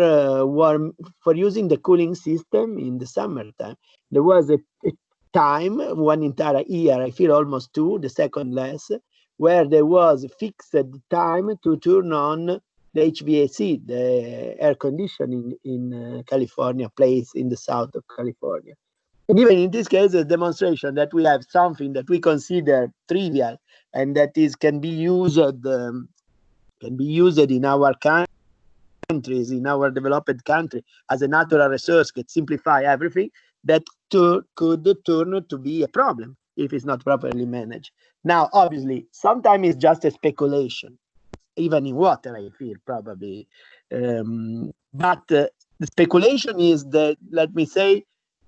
using the cooling system in the summertime. There was a time, one entire year, I feel almost two, the second less, where there was fixed time to turn on the HVAC, the air conditioning in California, place in the south of California. And even in this case, a demonstration that we have something that we consider trivial, and that is can be used in our countries, in our developed country, as a natural resource that simplify everything, that could turn to be a problem if it's not properly managed. Now, obviously, sometimes it's just a speculation, even in water, I feel, probably. But the speculation is the, let me say,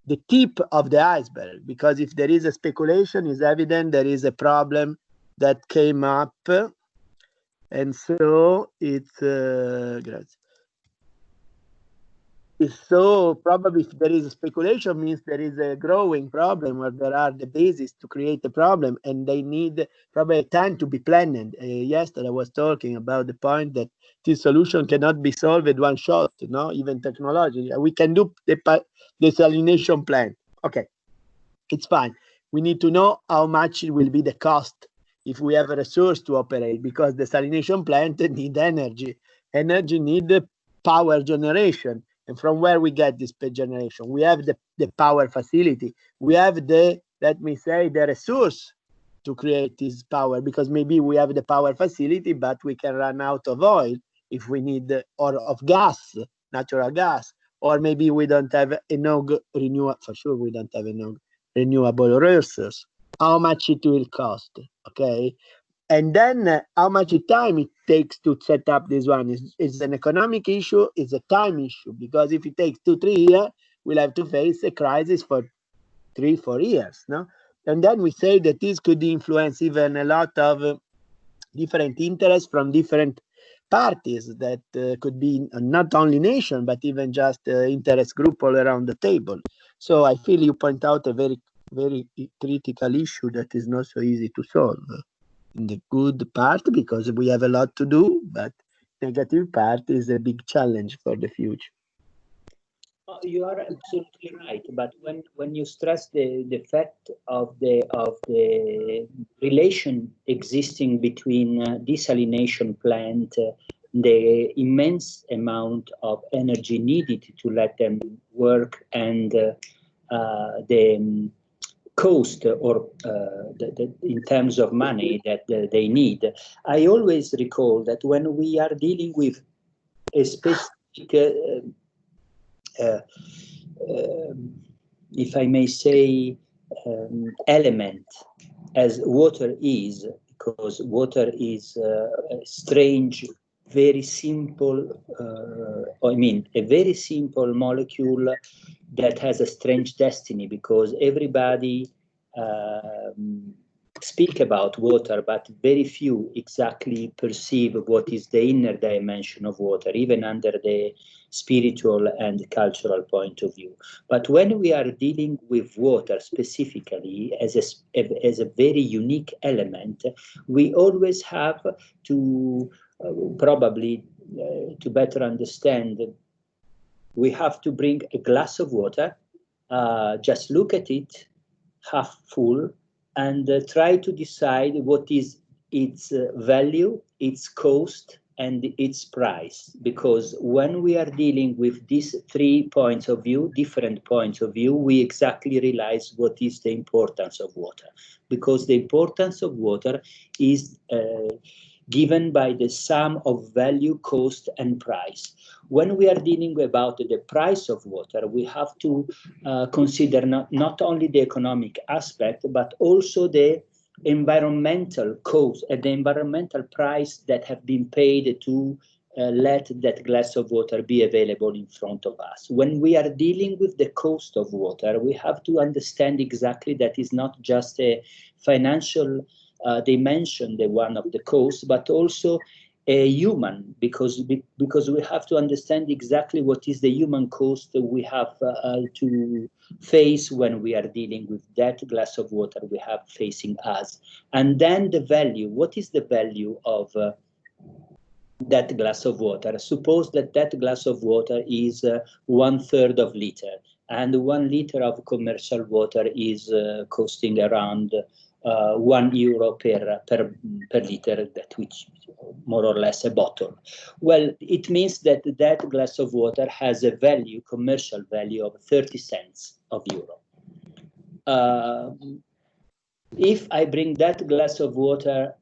the tip of the iceberg, because if there is a speculation, it's evident there is a problem that came up, and so it's so probably if there is a speculation, means there is a growing problem, or there are the basis to create a problem, and they need probably time to be planned. Yesterday I was talking about the point that this solution cannot be solved at one shot, no, even technology. We can do the desalination plant. Okay, it's fine. We need to know how much it will be the cost if we have a resource to operate, because the desalination plant need energy. Energy need power generation. And from where we get this power generation? We have the power facility. We have the, let me say, the resource to create this power, because maybe we have the power facility, but we can run out of oil if we need, or of gas, natural gas, or maybe we don't have enough renewable, for sure we don't have enough renewable resources. How much it will cost, okay? And then how much time it takes to set up this one is an economic issue, it's a time issue, because if it takes 2-3 years, we'll have to face a crisis for 3-4 years, no? And then we say that this could influence even a lot of different interests from different parties that could be not only nation, but even just interest group all around the table. So I feel you point out a very, very critical issue that is not so easy to solve. In the good part, because we have a lot to do, but negative part is a big challenge for the future. You are absolutely right, but when you stress the fact of the relation existing between desalination plant, the immense amount of energy needed to let them work, and the cost, or in terms of money that they need, I always recall that when we are dealing with a specific if I may say, element, as water is, because water is a strange, very simple, a very simple molecule that has a strange destiny, because everybody speak about water, but very few exactly perceive what is the inner dimension of water, even under the spiritual and cultural point of view. But when we are dealing with water specifically as a very unique element, we always have to probably to better understand, we have to bring a glass of water, just look at it half full, and try to decide what is its value, its cost, and its price. Because when we are dealing with these 3 points of view, different points of view, we exactly realize what is the importance of water. Because the importance of water is given by the sum of value, cost, and price. When we are dealing about the price of water, we have to consider not only the economic aspect, but also the environmental cost and the environmental price that have been paid to let that glass of water be available in front of us. When we are dealing with the cost of water, we have to understand exactly that is not just a financial dimension, the one of the cost, but also a human, because we have to understand exactly what is the human cost we have to face when we are dealing with that glass of water we have facing us. And then the value, what is the value of that glass of water? Suppose that that glass of water is 1/3 of liter, and 1 liter of commercial water is costing around €1 per liter, that which more or less a bottle. Well, it means that that glass of water has a value, commercial value of 30 cents of euro. if I bring that glass of water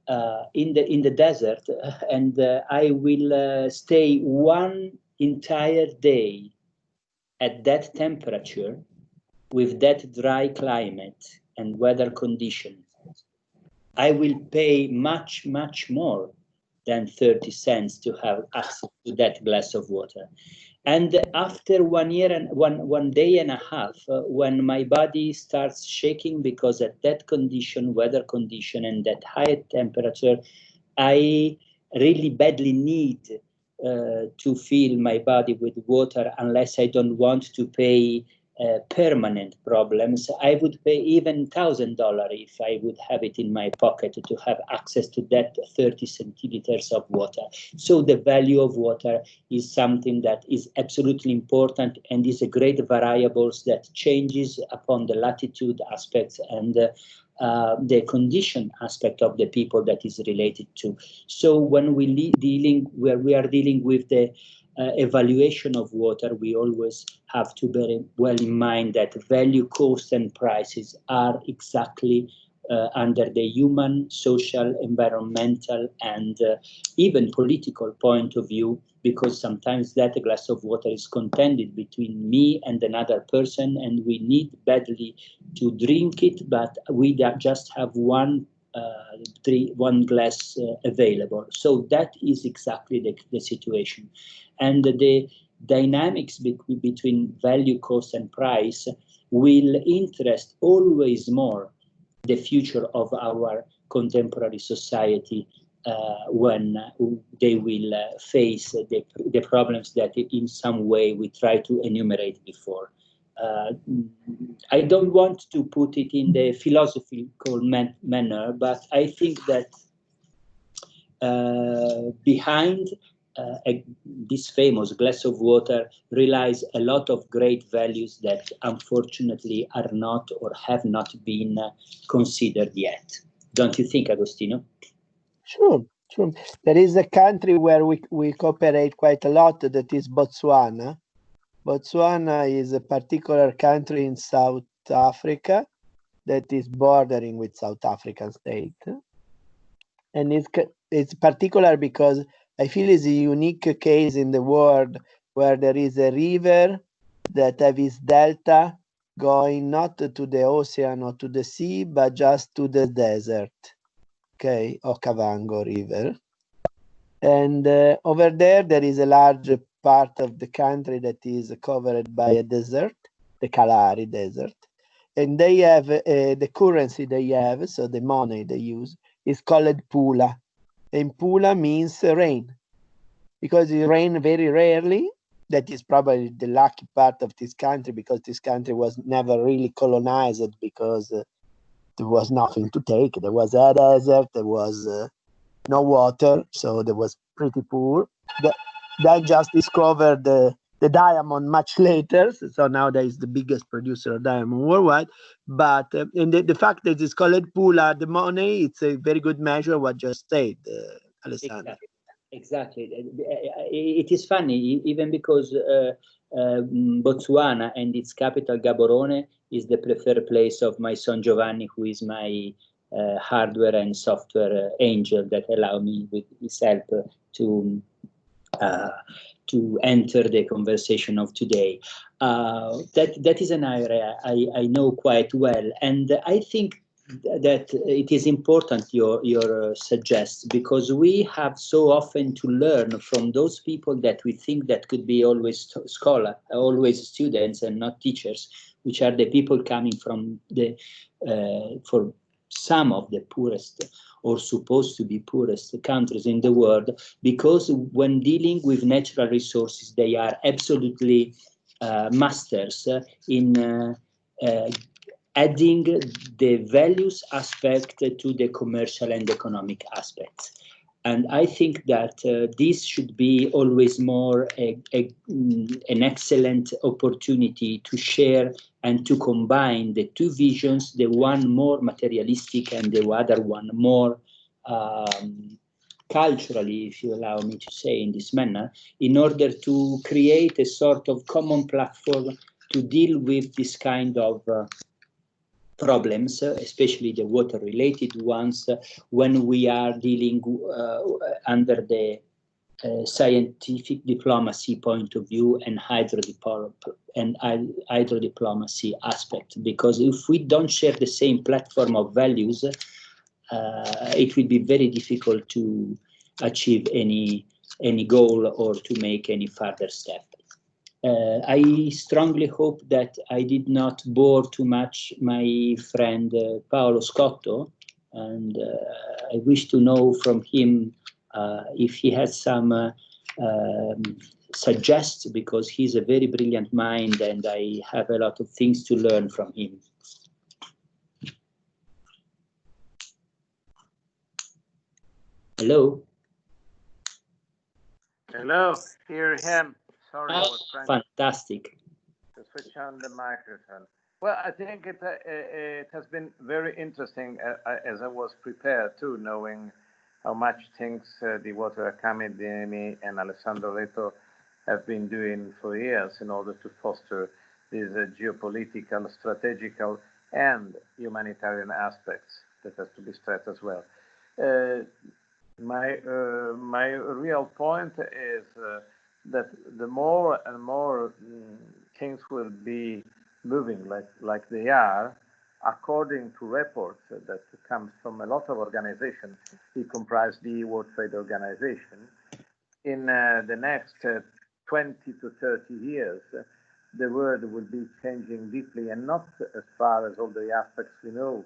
in the desert and I will stay one entire day at that temperature with that dry climate and weather conditions, I will pay much, much more than 30 cents to have access to that glass of water. And after 1 year and one day and a half, when my body starts shaking because at that condition, weather condition, and that high temperature, I really badly need to fill my body with water unless I don't want to pay permanent problems. I would pay even $1,000 if I would have it in my pocket to have access to that 30 centiliters of water. So the value of water is something that is absolutely important and is a great variable that changes upon the latitude aspects and the condition aspect of the people that is related to. So when we are dealing with the evaluation of water, we always have to bear well in mind that value, cost, and prices are exactly under the human, social, environmental, and even political point of view, because sometimes that glass of water is contended between me and another person, and we need badly to drink it, but we just have one glass available. So that is exactly the situation. And the dynamics between value, cost, and price will interest always more the future of our contemporary society when they will face the problems that in some way we try to enumerate before. I don't want to put it in the philosophical manner, but I think that behind this famous glass of water relies a lot of great values that unfortunately are not or have not been considered yet. Don't you think, Agostino? Sure, sure. There is a country where we cooperate quite a lot, that is Botswana. Botswana is a particular country in South Africa that is bordering with South African state. And it's particular because I feel it's a unique case in the world where there is a river that has its delta going not to the ocean or to the sea, but just to the desert, okay, Okavango River. And over there is a large part of the country that is covered by a desert, the Kalahari Desert. And they have the currency they have, so the money they use, is called pula. And pula means rain, because it rains very rarely. That is probably the lucky part of this country, because this country was never really colonized, because there was nothing to take. There was a desert, there was no water, so there was pretty poor. They just discovered the diamond much later, so now there is the biggest producer of diamond worldwide. But and the fact that it's called pula, the money, it's a very good measure of what just said, Alessandro. Exactly. It is funny, even because Botswana and its capital Gaborone is the preferred place of my son Giovanni, who is my hardware and software angel that allow me with his help to enter the conversation of today. That is an area I know quite well, and I think that it is important your suggests, because we have so often to learn from those people that we think that could be always always students and not teachers, which are the people coming from the for some of the poorest or supposed to be poorest countries in the world, because when dealing with natural resources, they are absolutely masters in adding the values aspect to the commercial and economic aspects. And I think that this should be always more an excellent opportunity to share and to combine the two visions, the one more materialistic and the other one more culturally, if you allow me to say in this manner, in order to create a sort of common platform to deal with this kind of problems, especially the water-related ones, when we are dealing under the scientific diplomacy point of view and hydrodiplomacy aspect. Because if we don't share the same platform of values, it will be very difficult to achieve any goal or to make any further step. I strongly hope that I did not bore too much my friend Paolo Scotto, and I wish to know from him if he has some suggests, because he's a very brilliant mind and I have a lot of things to learn from him. Hello? Hello, hear him. Sorry, I was trying fantastic. to switch on the microphone. Well, I think it has been very interesting as I was prepared too, knowing how much things the Water Academy and Alessandro Leto have been doing for years in order to foster these geopolitical, strategical, and humanitarian aspects that has to be stressed as well. My real point is that the more and more things will be moving like they are, according to reports that comes from a lot of organizations. It comprise the World Trade Organization. In the next 20 to 30 years, the world will be changing deeply, and not as far as all the aspects we know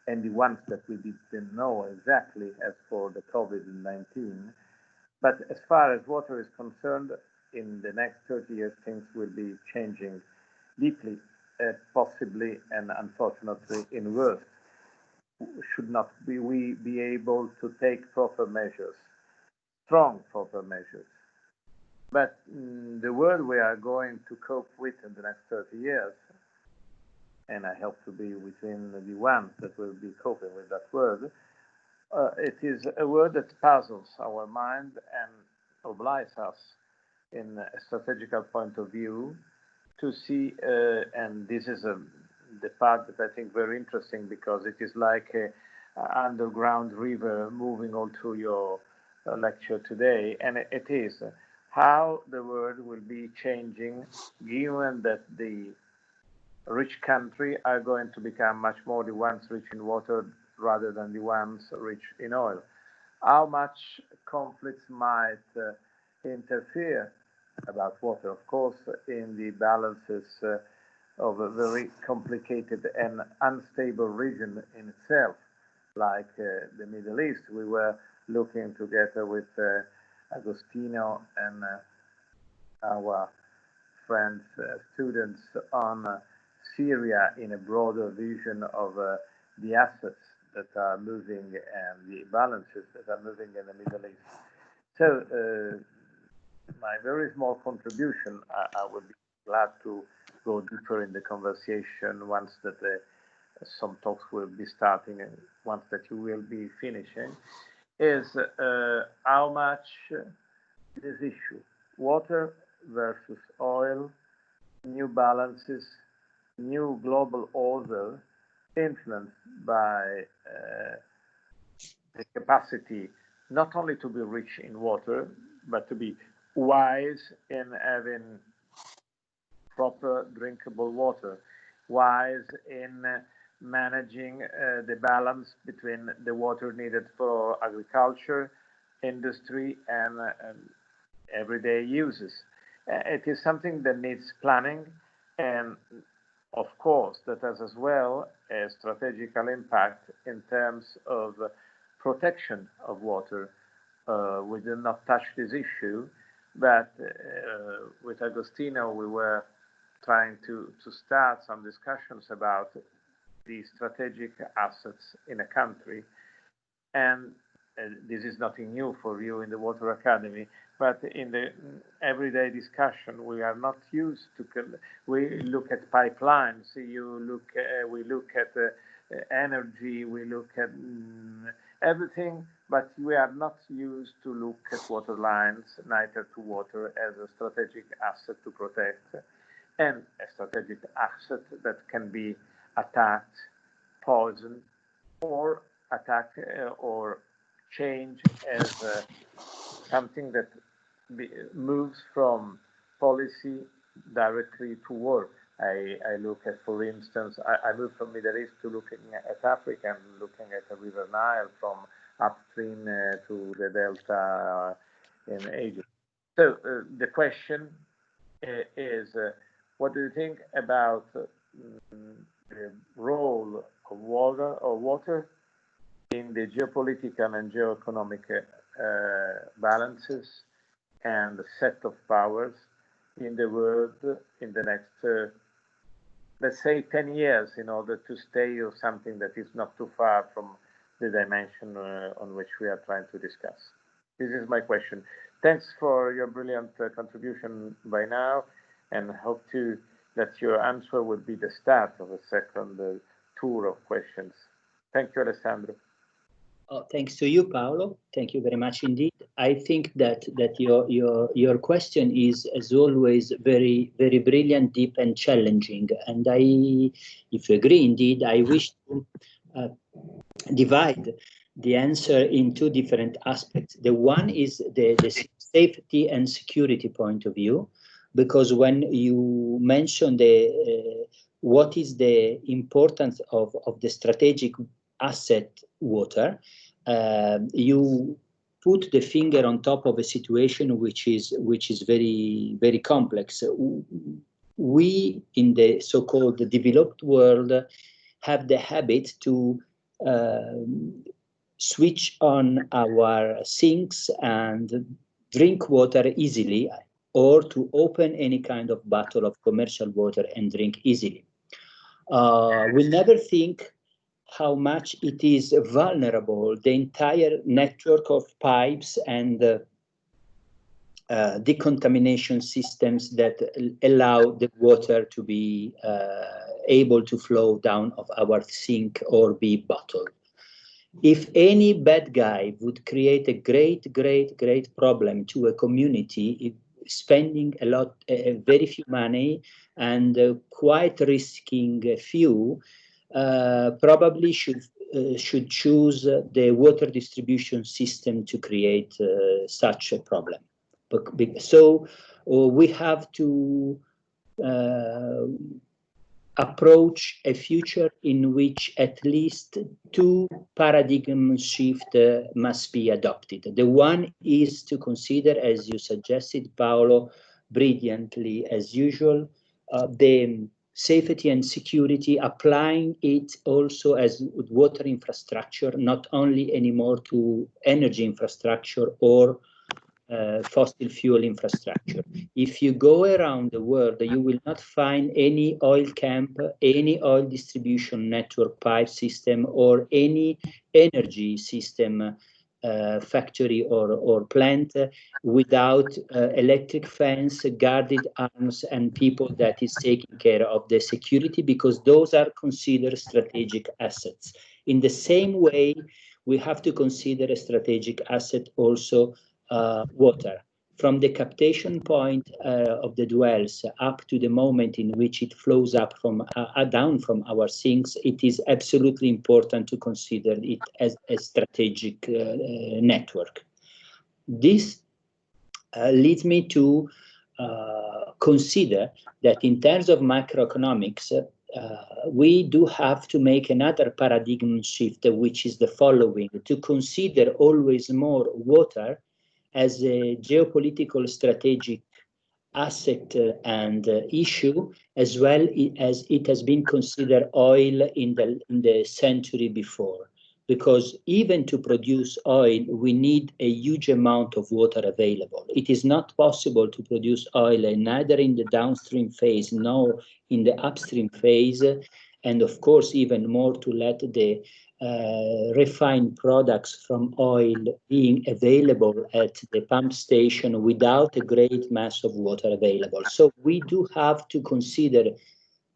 and the ones that we didn't know exactly as for the COVID-19. But as far as water is concerned, in the next 30 years, things will be changing deeply, possibly and unfortunately in worse. Should not we be able to take proper measures, strong proper measures. But the world we are going to cope with in the next 30 years, and I hope to be within the ones that will be coping with that world, it is a word that puzzles our mind and obliges us in a strategical point of view to see, and this is the part that I think very interesting, because it is like an underground river moving all through your lecture today, and it is how the world will be changing, given that the rich countries are going to become much more the ones rich in water rather than the ones rich in oil. How much conflicts might interfere about water, of course, in the balances of a very complicated and unstable region in itself, like the Middle East. We were looking together with Agostino and our friends, students on Syria in a broader vision of the assets that are moving and the balances that are moving in the Middle East. So my very small contribution, I would be glad to go deeper in the conversation once that some talks will be starting and once that you will be finishing, is how much this issue, water versus oil, new balances, new global order, influenced by the capacity not only to be rich in water, but to be wise in having proper drinkable water, wise in managing the balance between the water needed for agriculture, industry, and everyday uses. It is something that needs planning, and of course that has as well a strategical impact in terms of protection of water. We did not touch this issue, but with Agostino we were trying to start some discussions about the strategic assets in a country. And this is nothing new for you in the Water Academy, but in the everyday discussion, we are not used to. We look at pipelines. We look at energy. We look at everything, but we are not used to look at water lines, neither to water as a strategic asset to protect, and a strategic asset that can be attacked poison, or attack or change as something that moves from policy directly to war. I look at, for instance, I moved from Middle East to looking at Africa and looking at the River Nile from upstream to the delta in Egypt. So the question is, what do you think about the role of water in the geopolitical and geoeconomic balances and the set of powers in the world in the next, let's say, 10 years, in order to stay or something that is not too far from the dimension on which we are trying to discuss? This is my question. Thanks for your brilliant contribution by now, and hope that your answer will be the start of a second tour of questions. Thank you, Alessandro. Oh, thanks to you, Paolo. Thank you very much indeed. I think that your question is, as always, very, very brilliant, deep, and challenging. And if you agree, indeed, I wish to divide the answer in two different aspects. The one is the safety and security point of view, because when you mention what is the importance of the strategic asset water, you put the finger on top of a situation which is very, very complex. We in the so-called developed world have the habit to switch on our sinks and drink water easily, or to open any kind of bottle of commercial water and drink easily. We never think how much it is vulnerable, the entire network of pipes and decontamination systems that allow the water to be able to flow down of our sink or be bottled. If any bad guy would create a great problem to a community, spending very few money and quite risking few, probably should choose the water distribution system to create such a problem. So we have to approach a future in which at least two paradigm shifts must be adopted. The one is to consider, as you suggested, Paolo, brilliantly as usual, the safety and security, applying it also as water infrastructure, not only anymore to energy infrastructure or fossil fuel infrastructure. If you go around the world, you will not find any oil camp, any oil distribution network pipe system, or any energy system factory or plant without electric fence, guarded arms, and people that is taking care of the security, because those are considered strategic assets. In the same way, we have to consider a strategic asset also water. From the captation point of the wells up to the moment in which it flows up from down from our sinks, it is absolutely important to consider it as a strategic network. This leads me to consider that in terms of macroeconomics, we do have to make another paradigm shift, which is the following: to consider always more water as a geopolitical strategic asset and issue, as well as it has been considered oil in the century before. Because even to produce oil, we need a huge amount of water available. It is not possible to produce oil neither in the downstream phase nor in the upstream phase, and of course even more to let the refined products from oil being available at the pump station without a great mass of water available. So we do have to consider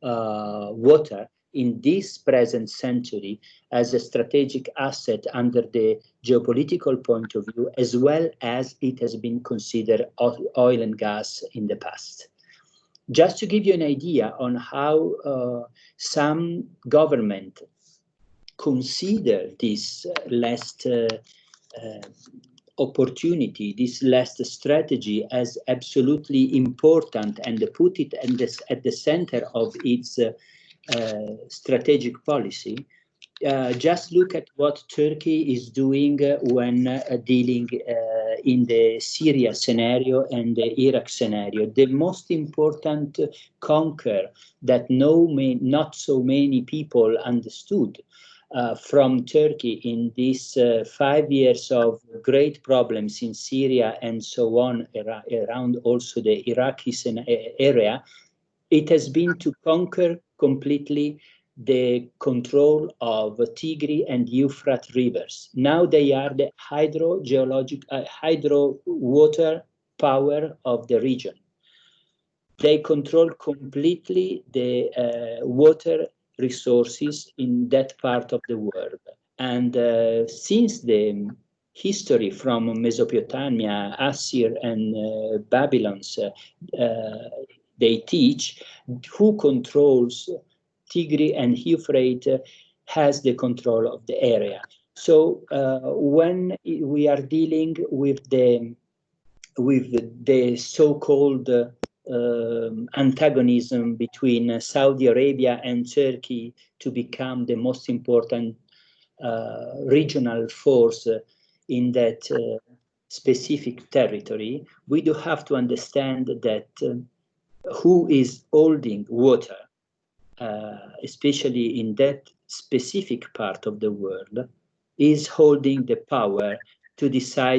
water in this present century as a strategic asset under the geopolitical point of view, as well as it has been considered oil and gas in the past. Just to give you an idea on how some government consider this last opportunity, this last strategy as absolutely important and put it at the center of its strategic policy. Just look at what Turkey is doing when dealing in the Syria scenario and the Iraq scenario. The most important conquer that not so many people understood from Turkey in these 5 years of great problems in Syria and so on, around also the Iraqi area, it has been to conquer completely the control of Tigris and Euphrates rivers. Now they are the hydro water power of the region. They control completely the water resources in that part of the world. And since the history from Mesopotamia, Assyria, and Babylon's, they teach who controls Tigris and Euphrates has the control of the area. So when we are dealing with the so-called antagonism between Saudi Arabia and Turkey to become the most important regional force in that specific territory, we do have to understand that who is holding water, especially in that specific part of the world, is holding the power to decide